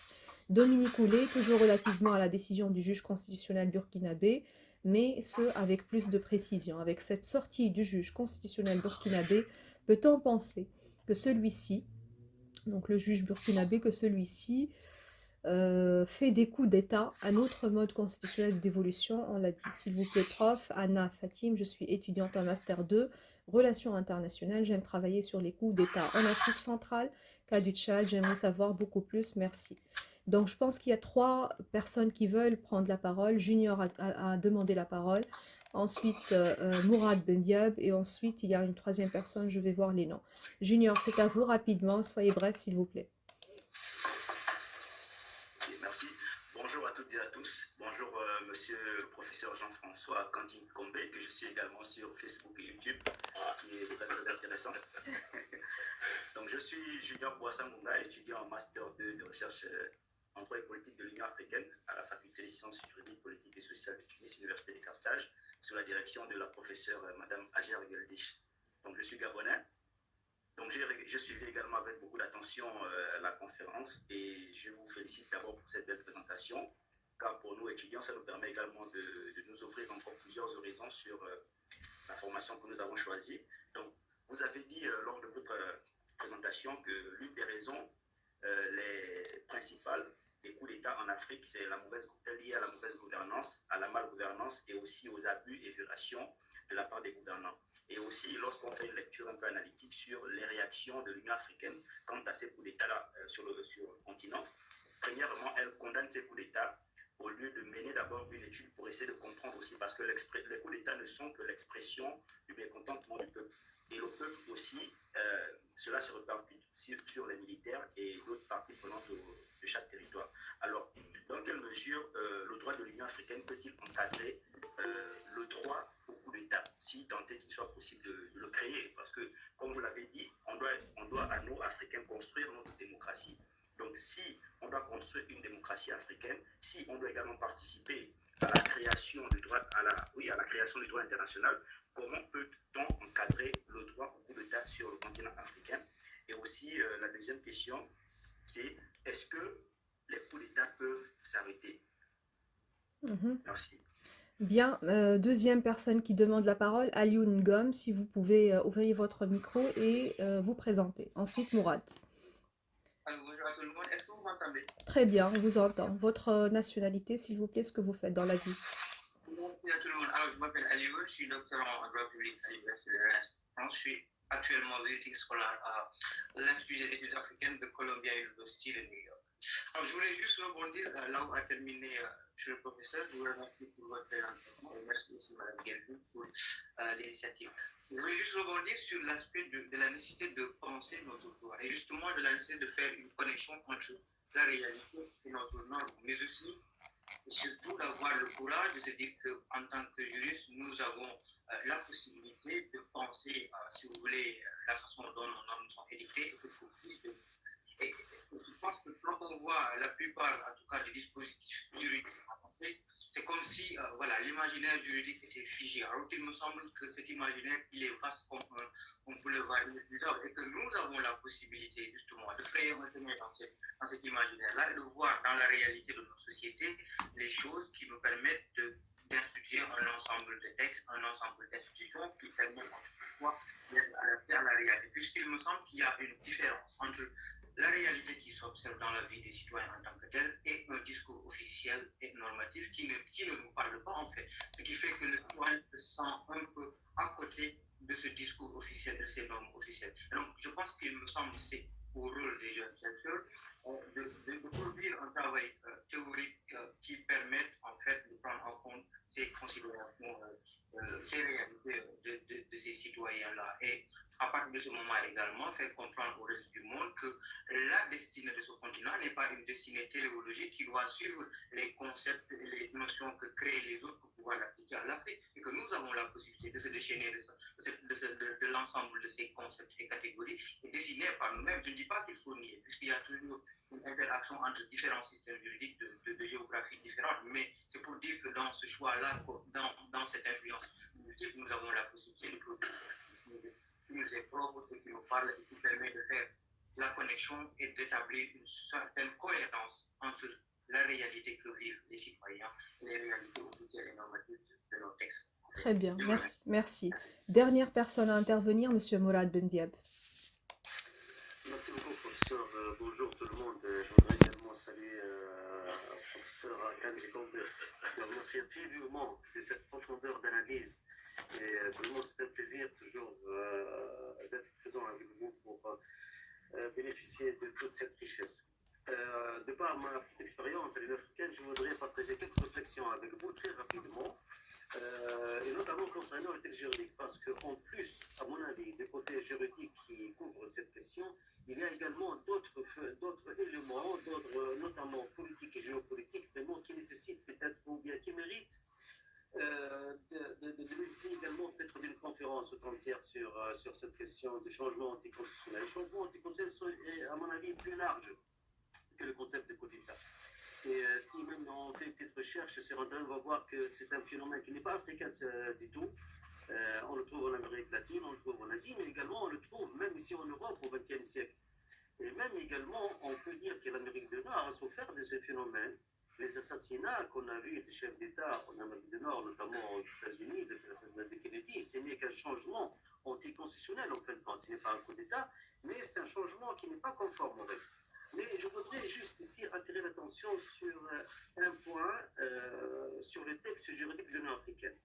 Dominique Houlet, toujours relativement à la décision du juge constitutionnel burkinabé, mais ce avec plus de précision. Avec cette sortie du juge constitutionnel burkinabé, peut-on penser que celui-ci, donc le juge burkinabé, que celui-ci fait des coups d'État un autre mode constitutionnel d'évolution, on l'a dit. S'il vous plaît, prof, Anna Fatim, je suis étudiante en Master 2, Relations internationales, j'aime travailler sur les coups d'État en Afrique centrale, cas du Tchad, j'aimerais savoir beaucoup plus, merci. Donc je pense qu'il y a 3 personnes qui veulent prendre la parole. Junior a demandé la parole. Ensuite, Mourad Bendiab. Et ensuite, il y a une 3e personne. Je vais voir les noms. Junior, c'est à vous rapidement. Soyez bref, s'il vous plaît. Okay, merci. Bonjour à toutes et à tous. Bonjour, monsieur le professeur Jean-François Kandi Kombe, que je suis également sur Facebook et YouTube, qui est très, très intéressant. Donc, je suis Junior Boissamunga, étudiant en Master 2 de recherche en droit et politique de l'Union africaine à la faculté des sciences juridiques, politiques et sociales de Tunis, Université de Carthage, sous la direction de la professeure Madame Ager Geldish. Donc, je suis gabonais. Donc, j'ai suivi également avec beaucoup d'attention la conférence et je vous félicite d'abord pour cette belle présentation, car pour nous étudiants, ça nous permet également de nous offrir encore plusieurs horizons sur la formation que nous avons choisie. Donc, vous avez dit lors de votre présentation que l'une des raisons les principales des coups d'État en Afrique, c'est lié à la mauvaise gouvernance, à la malgouvernance et aussi aux abus et violations de la part des gouvernants. Et aussi, lorsqu'on fait une lecture un peu analytique sur les réactions de l'Union africaine quant à ces coups d'État sur le continent, premièrement, elle condamne ces coups d'État au lieu de mener d'abord une étude pour essayer de comprendre aussi, parce que les coups d'État ne sont que l'expression du mécontentement du peuple. Et le peuple aussi, cela se répercute sur les militaires et d'autres parties prenantes de chaque territoire. Alors, dans quelle mesure le droit de l'Union africaine peut-il encadrer le droit au coup d'État, si tant est qu'il soit possible de le créer? Parce que, comme vous l'avez dit, on doit à nous, Africains, construire notre démocratie. Donc, si on doit construire une démocratie africaine, si on doit également participer à la création du droit, à la création du droit international, comment peut-on encadrer le droit au coup d'État sur le continent africain? Et aussi, la deuxième question, c'est est-ce que les coups d'État peuvent s'arrêter? Merci. Bien, deuxième personne qui demande la parole, Alioune Gom, si vous pouvez ouvrir votre micro et vous présenter. Ensuite, Mourad. Bonjour à tout le monde, est-ce que vous m'entendez? Très bien, on vous entend. Votre nationalité, s'il vous plaît, ce que vous faites dans la vie. Bonjour à tout le monde. Alors, je m'appelle Alioune, je suis doctorant en droit public à l'Université de Reims. Je suis actuellement visiting scolaire à l'Institut des études africaines de Columbia University de New York. Alors, je voulais juste rebondir là où a terminé le professeur. Je vous remercie pour votre présentation et merci aussi Mme Gelfin pour l'initiative. Je voulais juste rebondir sur l'aspect de la nécessité de penser notre droit et justement de la nécessité de faire une connexion entre la réalité et notre norme, mais aussi et surtout d'avoir le courage de se dire qu'en tant que juriste, nous avons la possibilité de penser, si vous voulez, la façon dont nos normes sont édictées et je pense que quand on voit la plupart, en tout cas, des dispositifs juridiques, c'est comme si voilà, l'imaginaire juridique était figé. Alors qu'il me semble que cet imaginaire, il est vaste comme un boulevard et que nous avons la possibilité justement de frayer un chemin dans cet imaginaire-là et de voir dans la réalité de nos sociétés les choses qui nous permettent d'instituer un ensemble de textes, un ensemble d'institutions qui permettent d'être adaptés à la réalité. Puisqu'il me semble qu'il y a une différence entre la réalité qui s'observe dans la vie des citoyens en tant que telle et un discours officiel et normatif qui ne nous parle pas en fait. Ce qui fait que le citoyen se sent un peu à côté de ce discours officiel, de ces normes officielles. Et donc je pense qu'il me semble que c'est au rôle des jeunes chercheurs, de produire un travail théorique qui permette en fait de prendre en compte ces considérations, ces réalités de ces citoyens-là. Et à partir de ce moment également, faire comprendre au reste du monde que la destinée de ce continent n'est pas une destinée téléologique qui doit suivre les concepts et les notions que créent les autres pour pouvoir l'appliquer à l'Afrique, et que nous avons la possibilité de se déchaîner de l'ensemble de ces concepts et catégories et définir par nous-mêmes. Je ne dis pas qu'il faut nier, puisqu'il y a toujours une interaction entre différents systèmes juridiques de géographie différentes, mais c'est pour dire que dans ce choix-là, dans cette influence multiple, nous avons la possibilité de produire qui nous est propre, qui nous parle et qui permet de faire la connexion et d'établir une certaine cohérence entre la réalité que vivent les citoyens et les réalités officielles et normatives de nos textes. Très bien, merci, merci. Dernière personne à intervenir, Monsieur Mourad Ben Diab. Merci beaucoup, professeur. Bonjour tout le monde. Je voudrais également saluer professeur Kandji Kombe de l'initiative vivement de cette profondeur d'analyse. Et vraiment, c'est un plaisir toujours d'être présent avec vous pour bénéficier de toute cette richesse. De par ma petite expérience à l'Union africaine, je voudrais partager quelques réflexions avec vous très rapidement. Et notamment concernant le texte juridique, parce qu'en plus, à mon avis, du côté juridique qui couvre cette question, il y a également d'autres éléments, notamment politiques et géopolitiques, vraiment qui nécessitent peut-être, ou bien qui méritent de bénéficier également peut-être d'une conférence tout entière sur cette question de changement anticonstitutionnel. Le changement anticonstitutionnel est, à mon avis, plus large que le concept de coup d'État. Et si même on fait une petite recherche sur Internet, on va voir que c'est un phénomène qui n'est pas africain du tout. On le trouve en Amérique latine, on le trouve en Asie, mais également on le trouve même ici en Europe au XXe siècle. Et même également, on peut dire que l'Amérique du Nord a souffert de ce phénomène. Les assassinats qu'on a vus des chefs d'État en Amérique du Nord, notamment aux États-Unis, depuis l'assassinat de Kennedy, ce n'est qu'un changement anticonstitutionnel en fin de compte. Ce n'est pas un coup d'État, mais c'est un changement qui n'est pas conforme aux règles. Mais je voudrais juste ici attirer l'attention sur un point, sur le texte juridique de l'Union africaine.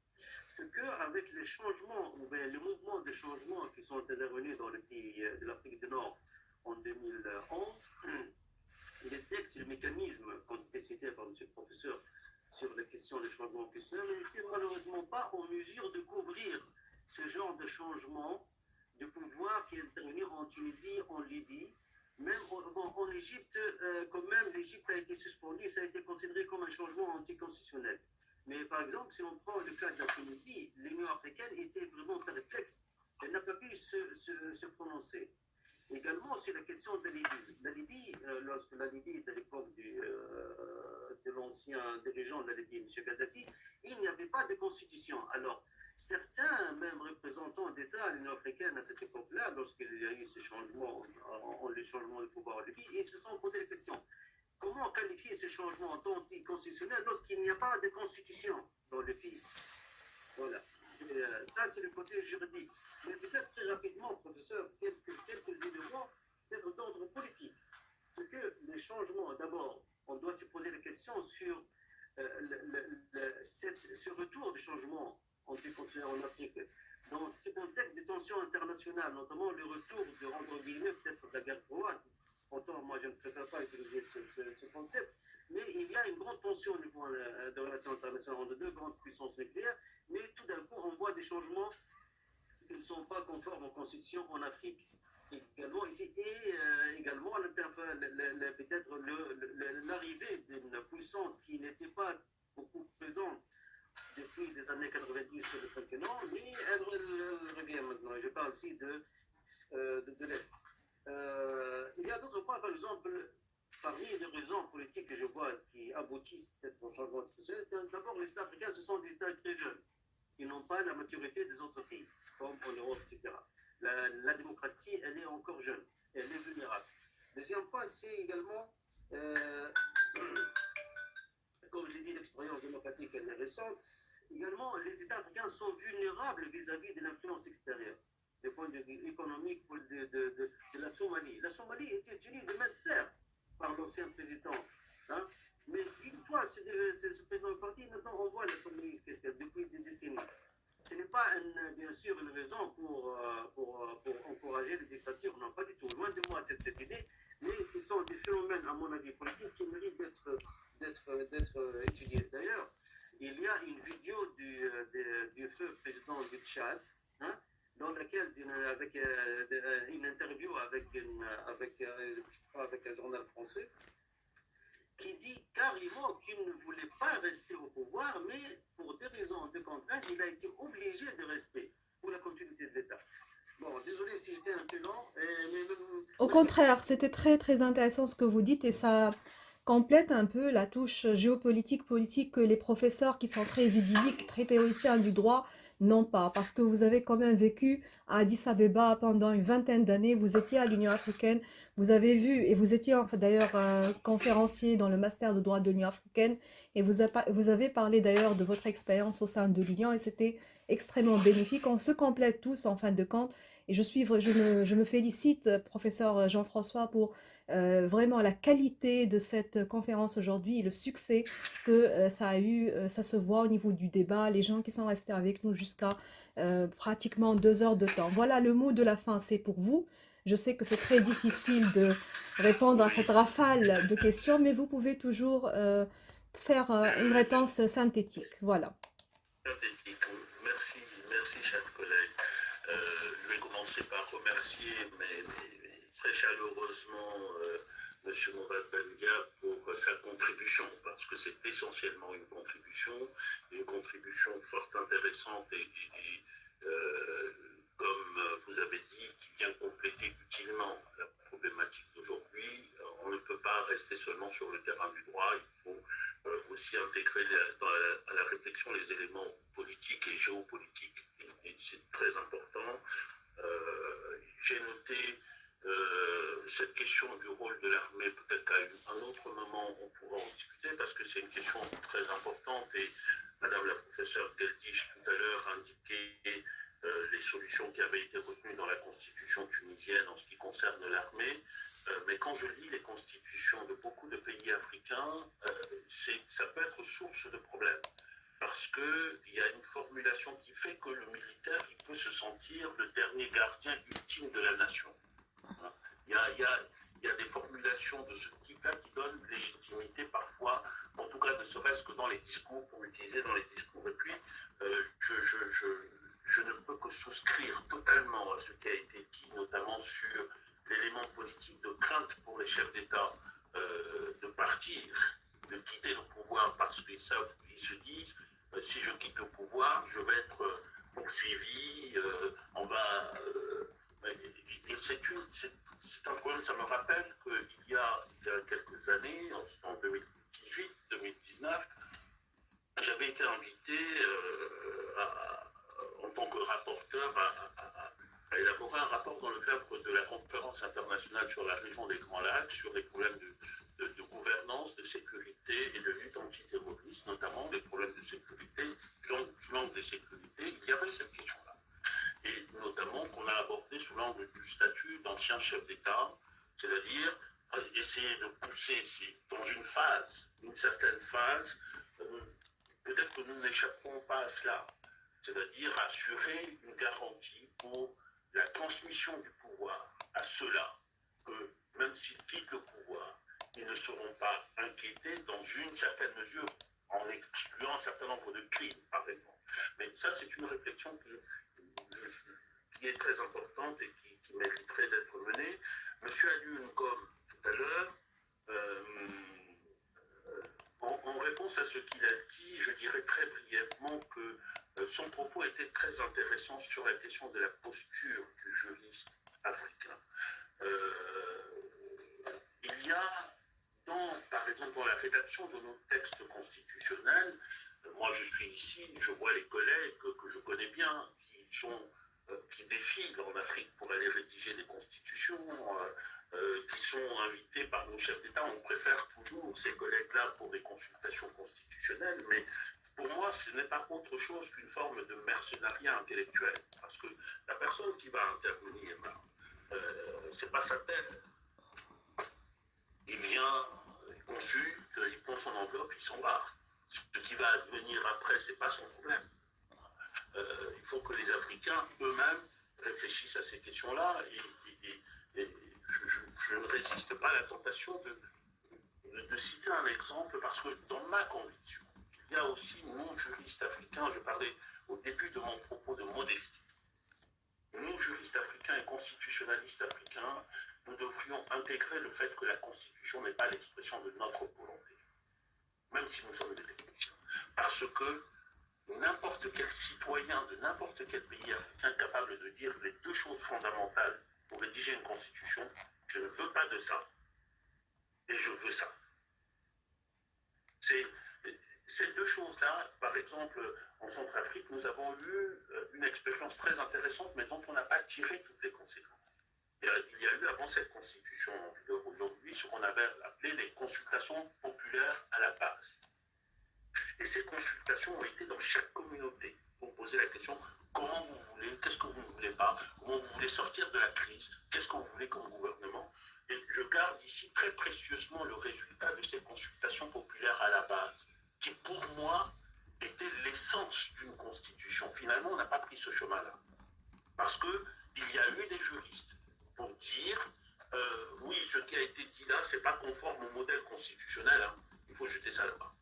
Parce qu'avec les changements, ou bien les mouvements de changement qui sont intervenus dans le pays de l'Afrique du Nord en 2011, les textes et les mécanismes qui ont été cités par M. le professeur sur la question des changements constitutionnels n'étaient malheureusement pas en mesure de couvrir ce genre de changement de pouvoir qui est intervenu en Tunisie, en Libye. Même en Égypte, quand même, l'Égypte a été suspendue, ça a été considéré comme un changement anticonstitutionnel. Mais par exemple, si on prend le cas de la Tunisie, l'Union africaine était vraiment perplexe. Elle n'a pas pu se prononcer. Également sur la question de Libye. La Libye, lorsque la Libye était à l'époque de l'ancien dirigeant de la Libye, M. Kadhafi, il n'y avait pas de constitution. Alors, certains, même représentants d'État à l'Union africaine à cette époque-là, lorsqu'il y a eu ce changement, les changements de pouvoir en Libye, ils se sont posé la question, comment qualifier ce changement anticonstitutionnel lorsqu'il n'y a pas de constitution dans le pays? Voilà. Ça, c'est le côté juridique. Mais peut-être très rapidement, professeur, quelques éléments, peut-être d'ordre politique. C'est que les changements, d'abord, on doit se poser la question sur ce retour du changement anticonstitutionnel en Afrique. Dans ce contexte de tensions internationales, notamment le retour de, entre guillemets, peut-être de la guerre froide, autant moi je ne préfère pas utiliser ce concept, mais il y a une grande tension au niveau de relations internationales entre deux grandes puissances nucléaires, mais tout d'un coup on voit des changements qui ne sont pas conformes aux constitutions en Afrique. Également ici, et également peut-être l'arrivée d'une puissance qui n'était pas beaucoup présente depuis les années 90 sur le continent, mais elle revient maintenant. Je parle ici de l'Est. Il y a d'autres points, par exemple, parmi les raisons politiques que je vois qui aboutissent peut-être au changement institutionnel. D'abord, les États africains, ce sont des États très jeunes. Ils n'ont pas la maturité des autres pays, comme en Europe, etc. La démocratie, elle est encore jeune, elle est vulnérable. Deuxième point, c'est également, comme je l'ai dit, l'expérience démocratique, elle est récente. Également, les États africains sont vulnérables vis-à-vis de l'influence extérieure, du point de vue économique de la Somalie. La Somalie était tenue de main de fer par l'ancien président. Hein? Mais une fois ce président est parti, maintenant on voit la Somalie depuis des décennies. ce n'est pas bien sûr une raison pour encourager les dictatures, non pas du tout. Loin de moi cette idée, mais ce sont des phénomènes, à mon avis, politiques qui méritent d'être étudiés. D'ailleurs, il y a une vidéo du feu président du Tchad, hein, dans laquelle, avec une interview avec un journal français, qui dit carrément qu'il ne voulait pas rester au pouvoir, mais pour des raisons de contrainte, il a été obligé de rester pour la continuité de l'État. Bon, désolé si j'étais un peu long. Au contraire, c'était très très intéressant ce que vous dites et ça complète un peu la touche géopolitique, politique que les professeurs qui sont très idylliques, très théoriciens du droit n'ont pas. Parce que vous avez quand même vécu à Addis Abeba pendant une vingtaine d'années, vous étiez à l'Union africaine, vous avez vu, et vous étiez d'ailleurs conférencier dans le master de droit de l'Union africaine, et vous avez parlé d'ailleurs de votre expérience au sein de l'Union, et c'était extrêmement bénéfique. On se complète tous en fin de compte. Et je me félicite, professeur Jean-François, pour vraiment la qualité de cette conférence aujourd'hui et le succès que ça a eu. Ça se voit au niveau du débat, les gens qui sont restés avec nous jusqu'à pratiquement 2 heures de temps. Voilà, le mot de la fin, c'est pour vous. Je sais que c'est très difficile de répondre à cette rafale de questions, mais vous pouvez toujours faire une réponse synthétique. Voilà. Synthétique. Merci, merci, chers collègues. Je vais commencer par remercier très chaleureusement M. Mourad Benga pour sa contribution, parce que c'est essentiellement une contribution fort intéressante et comme vous avez dit, qui vient compléter utilement la problématique d'aujourd'hui. On ne peut pas rester seulement sur le terrain du droit, il faut aussi intégrer à la réflexion les éléments politiques et géopolitiques. Et c'est très important. J'ai noté cette question du rôle de l'armée, peut-être qu'à un autre moment on pourra en discuter, parce que c'est une question très importante et Madame la professeure Geldish tout à l'heure indiquait les solutions qui avaient été retenues dans la constitution tunisienne en ce qui concerne l'armée. Mais quand je lis les constitutions de beaucoup de pays africains, ça peut être source de problèmes. Parce qu'il y a une formulation qui fait que le militaire il peut se sentir le dernier gardien ultime de la nation. Il y a des formulations de ce type-là qui donnent légitimité parfois, en tout cas ne serait-ce que dans les discours, pour l'utiliser dans les discours. Et puis, je ne peux que souscrire totalement à ce qui a été dit, notamment sur l'élément politique de crainte pour les chefs d'État de partir, de quitter le pouvoir parce qu'ils savent, ils se disent, si je quitte le pouvoir, je vais être poursuivi, on va... et c'est un problème, ça me rappelle qu'il y a quelques années, en 2018-2019, j'avais été invité en tant que rapporteur à élaborer un rapport dans le cadre de la conférence internationale sur la région des Grands Lacs, sur les problèmes de gouvernance, de sécurité et de lutte antiterroriste, notamment des problèmes de sécurité, sous l'angle de sécurité. Il y avait cette question-là. Et notamment qu'on a abordé sous l'angle du statut d'ancien chef d'État, c'est-à-dire essayer de pousser dans une certaine phase, peut-être que nous n'échapperons pas à cela, c'est-à-dire assurer une garantie pour la transmission du pouvoir à ceux-là, que même s'ils quittent le pouvoir, ils ne seront pas inquiétés dans une certaine mesure, en excluant un certain nombre de crimes, par exemple. Mais ça, c'est une réflexion qui est très importante et qui mériterait d'être menée. Monsieur Ali Ngom, tout à l'heure, en réponse à ce qu'il a dit, je dirais très brièvement que son propos était très intéressant sur la question de la posture du juriste africain. Il y a, par exemple, dans la rédaction de nos textes constitutionnels, moi je suis ici, je vois les collègues que je connais bien, qui défilent en Afrique pour aller rédiger des constitutions, qui sont invités par nos chefs d'État. On préfère toujours ces collègues-là pour des consultations constitutionnelles, mais pour moi, ce n'est pas autre chose qu'une forme de mercenariat intellectuel, parce que la personne qui va intervenir là, c'est pas sa tête. Il vient, il consulte, il prend son enveloppe, il s'en va. Ce qui va advenir après, c'est pas son problème. il faut que les Africains eux-mêmes réfléchissent à ces questions-là. Et je ne résiste pas à la tentation de citer un exemple parce que dans ma conviction, il y a aussi nous, juristes africains, je parlais au début de mon propos de modestie, nous, juristes africains et constitutionnalistes africains, nous devrions intégrer le fait que la Constitution n'est pas l'expression de notre volonté, même si nous sommes des techniciens. Parce que n'importe quel citoyen de n'importe quel pays africain est capable de dire les deux choses fondamentales pour rédiger une Constitution, je ne veux pas de ça, et je veux ça. Ces deux choses-là, par exemple, en Centrafrique, nous avons eu une expérience très intéressante, mais dont on n'a pas tiré toutes les conséquences. Il y a eu avant cette constitution en vigueur aujourd'hui ce qu'on avait appelé les consultations populaires à la base. Et ces consultations ont été dans chaque communauté pour poser la question comment vous voulez, qu'est-ce que vous ne voulez pas, comment vous voulez sortir de la crise, qu'est-ce que vous voulez comme gouvernement. Et je garde ici très précieusement le résultat de ces consultations populaires à la base, qui pour moi était l'essence d'une constitution. Finalement, on n'a pas pris ce chemin-là. Parce qu'il y a eu des juristes pour dire oui, ce qui a été dit là, ce n'est pas conforme au modèle constitutionnel, hein. Il faut jeter ça là-bas.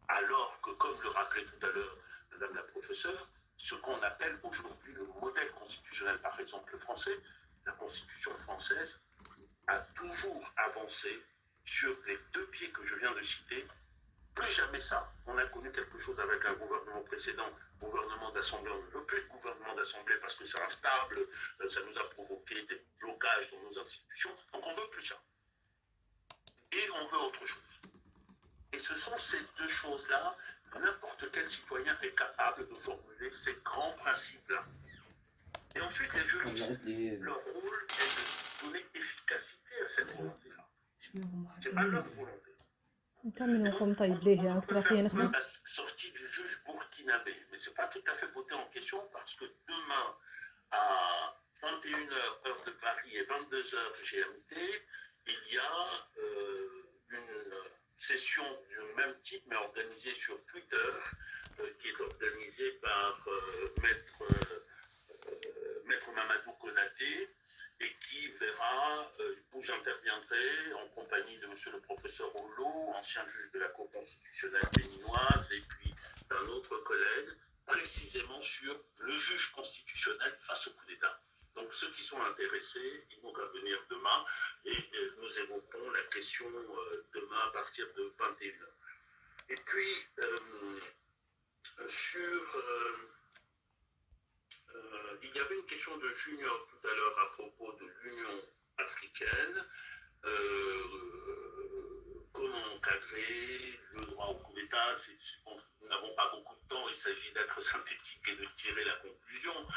Alors que, comme le rappelait tout à l'heure Madame la professeure, ce qu'on appelle aujourd'hui le modèle constitutionnel, par exemple le français, la Constitution française a toujours avancé sur les deux pieds que je viens de citer. Plus jamais ça. On a connu quelque chose avec un gouvernement précédent, gouvernement d'assemblée. On ne veut plus de gouvernement d'assemblée parce que c'est instable, ça nous a provoqué des blocages dans nos institutions. Donc on ne veut plus ça. Et on veut autre chose. Et ce sont ces deux choses-là, n'importe quel citoyen est capable de formuler ces grands principes-là. Et ensuite, les juristes, leur rôle est de donner efficacité à cette volonté-là. Ce n'est pas leur volonté. نكملوا طيب ليه وقت راه نخدم La sortie du juge burkinabé, mais ce n'est pas tout à fait voté en question parce que demain à 21h heure de Paris et 22h GMT, il y a une session du même type mais organisée sur Twitter qui est organisée par Maître Mamadou Konaté et qui verra où j'interviendrai en compagnie de monsieur le professeur Olo, ancien juge de la Cour constitutionnelle béninoise, et puis d'un autre collègue, précisément sur le juge constitutionnel face au coup d'État. Donc ceux qui sont intéressés, ils vont venir demain et nous évoquerons la question demain à partir de 21h. Et puis, il y avait une question de Junior tout à l'heure à propos de l'Union africaine. Comment encadrer le droit au coup d'État. Nous n'avons pas beaucoup de temps, il s'agit d'être synthétique et de tirer la conclusion.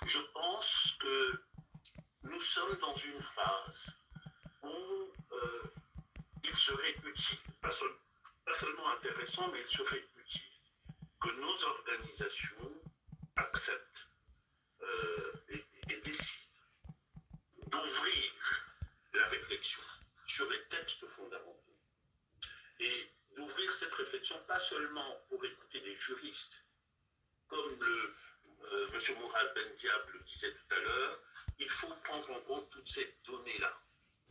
Je pense que nous sommes dans une phase où il serait utile, pas seulement intéressant, mais il serait utile que nos organisations acceptent et décident d'ouvrir la réflexion sur les textes fondamentaux et d'ouvrir cette réflexion pas seulement pour écouter des juristes, comme M. Mourad Ben Diab le disait tout à l'heure, il faut prendre en compte toutes ces données-là,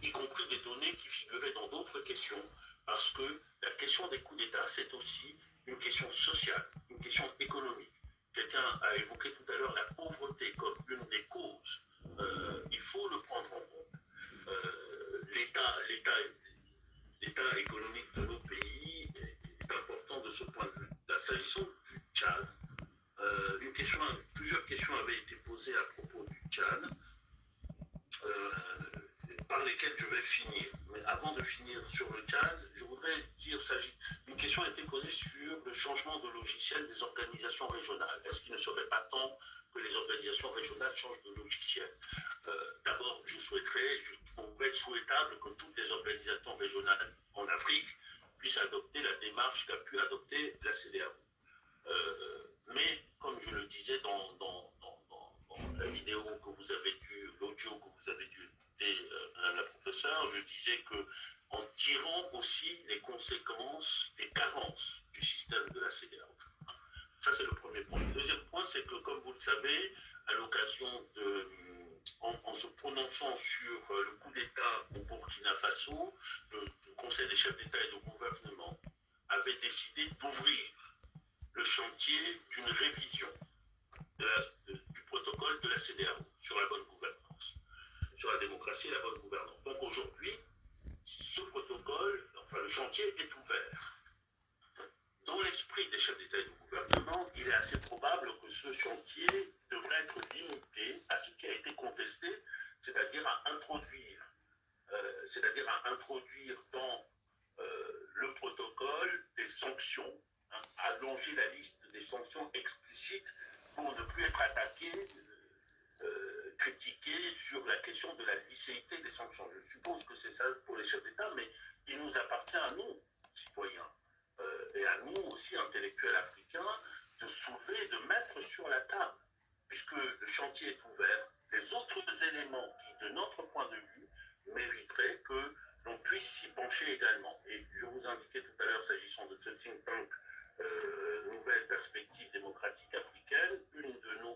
y compris des données qui figuraient dans d'autres questions, parce que la question des coups d'État, c'est aussi une question sociale, une question économique. Quelqu'un a évoqué tout à l'heure la pauvreté comme une des causes. Il faut le prendre en compte. L'état économique de nos pays est important de ce point de vue. S'agissant du Tchad, plusieurs questions avaient été posées à propos du Tchad, par lesquelles je vais finir. Mais avant de finir sur le Tchad, je voudrais dire, une question a été posée sur le changement de logiciel des organisations régionales. Est-ce qu'il ne serait pas temps que les organisations régionales changent de logiciel? D'abord, je trouverais souhaitable que toutes les organisations régionales en Afrique puissent adopter la démarche qu'a pu adopter la CEDEAO. Mais, comme je le disais dans la vidéo que vous avez dû, l'audio que vous avez dû écouter, Madame la professeure, je disais que en tirant aussi les conséquences des carences du système de la CEDEAO. Ça, c'est le premier point. Le deuxième point, c'est que, comme vous le savez, à l'occasion en se prononçant sur le coup d'État au Burkina Faso, le Conseil des chefs d'État et de gouvernement avait décidé d'ouvrir le chantier d'une révision du protocole de la CEDEAO sur la bonne gouvernance, sur la démocratie et la bonne gouvernance. Donc aujourd'hui, ce protocole, enfin le chantier est ouvert. Dans l'esprit des chefs d'État et de gouvernement, il est assez probable que ce chantier devrait être limité à ce qui a été contesté, c'est-à-dire à introduire dans le protocole des sanctions, hein, allonger la liste des sanctions explicites pour ne plus être attaqué, critiqué sur la question de la licéité des sanctions. Je suppose que c'est ça pour les chefs d'État, mais il nous appartient à nous, citoyens, et à nous aussi, intellectuels africains, de soulever, de mettre sur la table, puisque le chantier est ouvert, les autres éléments qui, de notre point de vue, mériteraient que l'on puisse s'y pencher également. Et je vous indiquais tout à l'heure, s'agissant de ce think tank, Nouvelle Perspective Démocratique Africaine,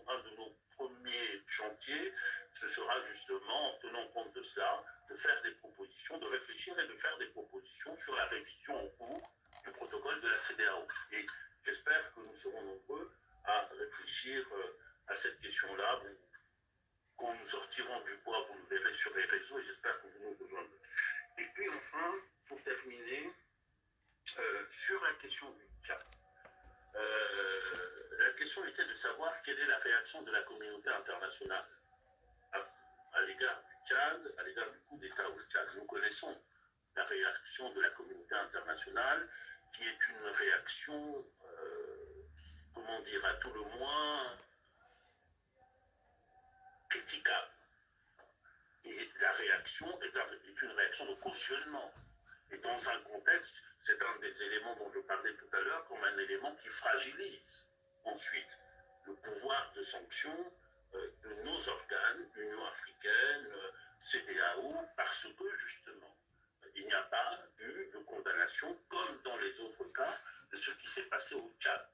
un de nos premiers chantiers, ce sera justement, en tenant compte de cela, de faire des propositions, de réfléchir et de faire des propositions sur la révision en cours du protocole de la CEDEAO. Et j'espère que nous serons nombreux à réfléchir à cette question-là. Quand nous sortirons du bois, vous le verrez sur les réseaux et j'espère que vous nous rejoindrez. Et puis enfin, pour terminer, sur la question du Tchad. La question était de savoir quelle est la réaction de la communauté internationale à l'égard du Tchad, à l'égard du coup d'État au Tchad. Nous connaissons la réaction de la communauté internationale, qui est une réaction, comment dire, à tout le moins critiquable. Et la réaction est une réaction de cautionnement. Et dans un contexte, c'est un des éléments dont je parlais tout à l'heure, comme un élément qui fragilise ensuite le pouvoir de sanction de nos organes, Union africaine, CEDEAO, parce que justement, il n'y a pas eu de condamnation, comme dans les autres cas, de ce qui s'est passé au Tchad.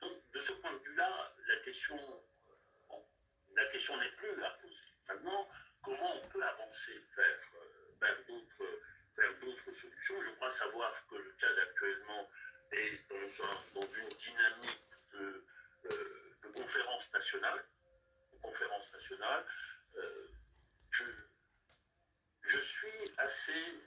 Donc, de ce point de vue-là, la question n'est plus à poser. Maintenant, comment on peut avancer vers d'autres solutions? Je crois savoir que le Tchad actuellement est dans une dynamique de conférence nationale. Je suis assez,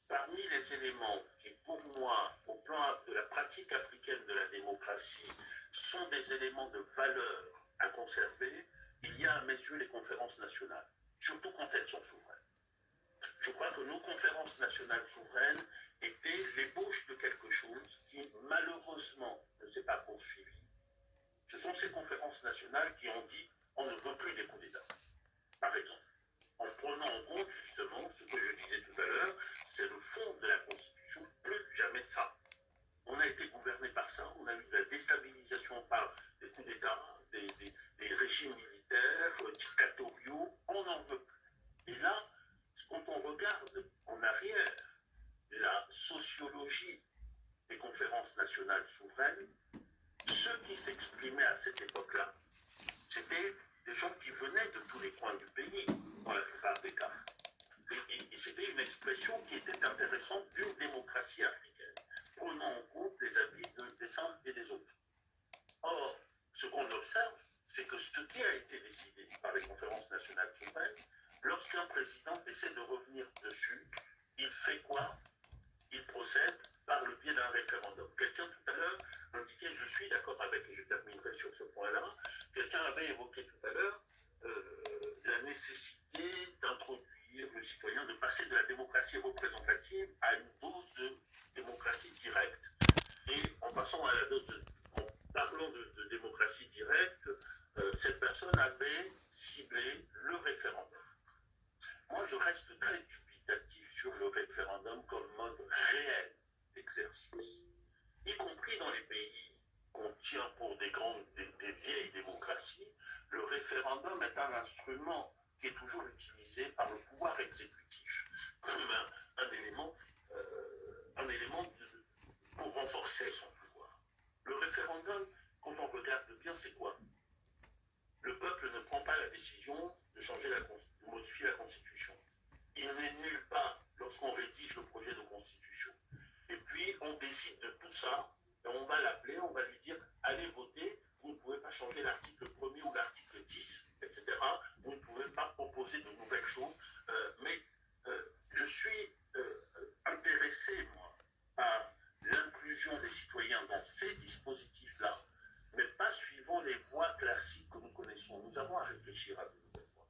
parmi les éléments qui, pour moi, au plan de la pratique africaine de la démocratie, sont des éléments de valeur à conserver, il y a à mes yeux les conférences nationales, surtout quand elles sont souveraines. Je crois que nos conférences nationales souveraines étaient l'ébauche de quelque chose qui, malheureusement, ne s'est pas poursuivi. Ce sont ces conférences nationales qui ont dit on ne veut plus des coups d'État, par exemple. En prenant en compte, justement, ce que je disais tout à l'heure, c'est le fond de la Constitution, plus jamais ça. On a été gouverné par ça, on a eu de la déstabilisation par des coups d'État, des régimes militaires, dictatoriaux, on n'en veut plus. Et là, quand on regarde en arrière la sociologie des conférences nationales souveraines, ceux qui s'exprimaient à cette époque-là, c'était des gens qui venaient de tous les coins du pays, dans la plupart des cas. Et c'était une expression qui était intéressante d'une démocratie africaine, prenant en compte les avis des uns et des autres. Or, ce qu'on observe, c'est que ce qui a été décidé par les conférences nationales souveraines, lorsqu'un président essaie de revenir dessus, il fait quoi? Il procède par le biais d'un référendum. Quelqu'un tout à l'heure indiquait, je suis d'accord avec, et je terminerai sur ce point-là, quelqu'un avait évoqué tout à l'heure la nécessité d'introduire le citoyen, de passer de la démocratie représentative à une dose de démocratie directe. Et en parlant de démocratie directe, cette personne avait ciblé le référendum. Moi, je reste très dubitatif sur le référendum comme mode réel d'exercice, y compris dans les pays qu'on tient pour des vieilles démocraties. Le référendum est un instrument qui est toujours utilisé par le pouvoir exécutif comme un élément pour renforcer son pouvoir. Le référendum, quand quand on regarde bien, c'est quoi? Le peuple ne prend pas la décision de de modifier la Constitution. Il n'est nulle part lorsqu'on rédige le projet de Constitution. Et puis, on décide de tout ça, et on va l'appeler, on va lui dire, allez voter, vous ne pouvez pas changer l'article 1er ou l'article 10, etc. Vous ne pouvez pas proposer de nouvelles choses. Mais je suis intéressé, moi, à l'inclusion des citoyens dans ces dispositifs-là, mais pas suivant les voies classiques que nous connaissons. Nous avons à réfléchir à de nouvelles voies.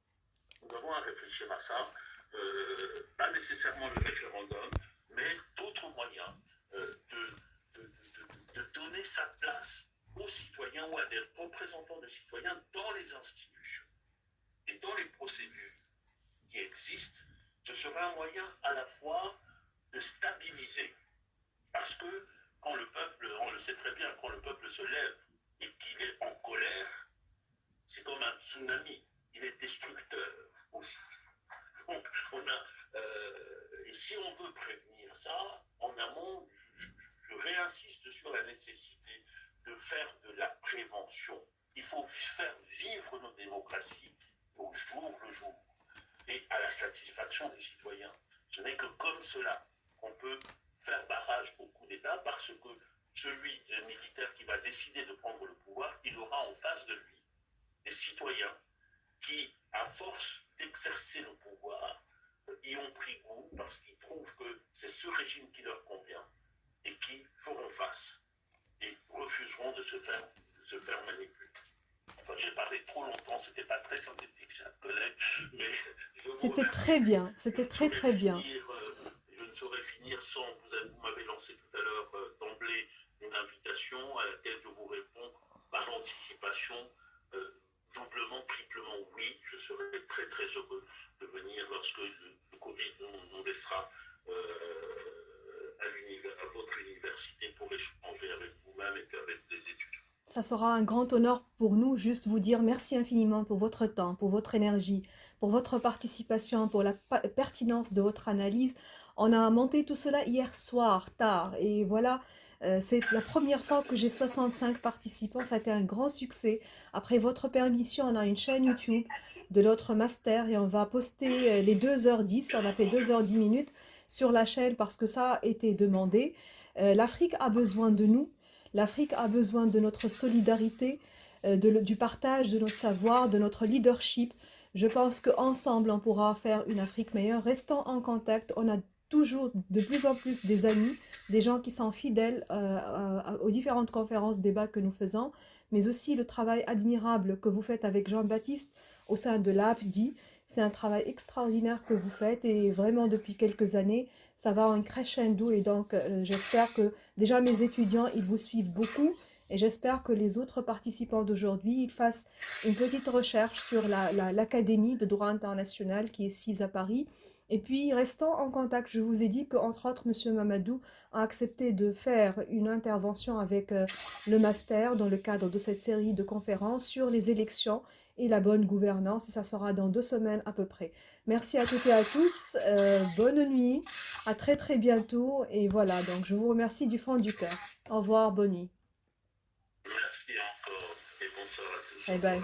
Nous avons à réfléchir à ça, pas nécessairement le référendum, mais d'autres moyens de donner sa place aux citoyens ou à des représentants de citoyens dans les institutions et dans les procédures qui existent. Ce sera un moyen à la fois de stabiliser, parce que quand le peuple, on le sait très bien, quand le peuple se lève et qu'il est en colère, c'est comme un tsunami, il est destructeur aussi. Donc, et si on veut prévenir ça, en amont, je réinsiste sur la nécessité de faire de la prévention. Il faut faire vivre nos démocraties au jour le jour et à la satisfaction des citoyens. Ce n'est que comme cela qu'on peut faire barrage au coup d'État, parce que celui des militaires qui va décider de prendre le pouvoir, il aura en face de lui des citoyens qui, à force d'exercer le pouvoir, y ont pris goût parce qu'ils trouvent que c'est ce régime qui leur convient et qui feront face et refuseront de se faire manipuler. Enfin, j'ai parlé trop longtemps, c'était pas très synthétique, chers collègues, mais je vous C'était remercie. très bien, c'était très très bien. Je ne saurais finir sans, vous m'avez lancé tout à l'heure d'emblée une invitation à laquelle je vous réponds par anticipation, doublement, triplement oui. Je serai très très heureux de venir lorsque le Covid nous laissera à votre université pour échanger avec vous-même et avec les étudiants. Ça sera un grand honneur pour nous, juste vous dire merci infiniment pour votre temps, pour votre énergie, pour votre participation, pour la pertinence de votre analyse. On a monté tout cela hier soir, tard, et voilà, c'est la première fois que j'ai 65 participants, ça a été un grand succès. Après votre permission, on a une chaîne YouTube de notre master et on va poster les 2h10, on a fait 2h10 minutes sur la chaîne parce que ça a été demandé. L'Afrique a besoin de nous. L'Afrique a besoin de notre solidarité, du partage de notre savoir, de notre leadership. Je pense qu'ensemble, on pourra faire une Afrique meilleure. Restons en contact. On a toujours de plus en plus des amis, des gens qui sont fidèles aux différentes conférences, débats que nous faisons, mais aussi le travail admirable que vous faites avec Jean-Baptiste au sein de l'APDI. C'est un travail extraordinaire que vous faites et vraiment depuis quelques années, ça va en crescendo et donc j'espère que déjà mes étudiants, ils vous suivent beaucoup et j'espère que les autres participants d'aujourd'hui, ils fassent une petite recherche sur l'Académie de droit international qui est sise à Paris. Et puis, restons en contact. Je vous ai dit qu'entre autres, M. Mamadou a accepté de faire une intervention avec le master dans le cadre de cette série de conférences sur les élections et la bonne gouvernance. Et ça sera dans 2 semaines à peu près. Merci à toutes et à tous. Bonne nuit. À très très bientôt. Et voilà, donc je vous remercie du fond du cœur. Au revoir, bonne nuit. Merci encore et bonsoir à tous. Bye bye.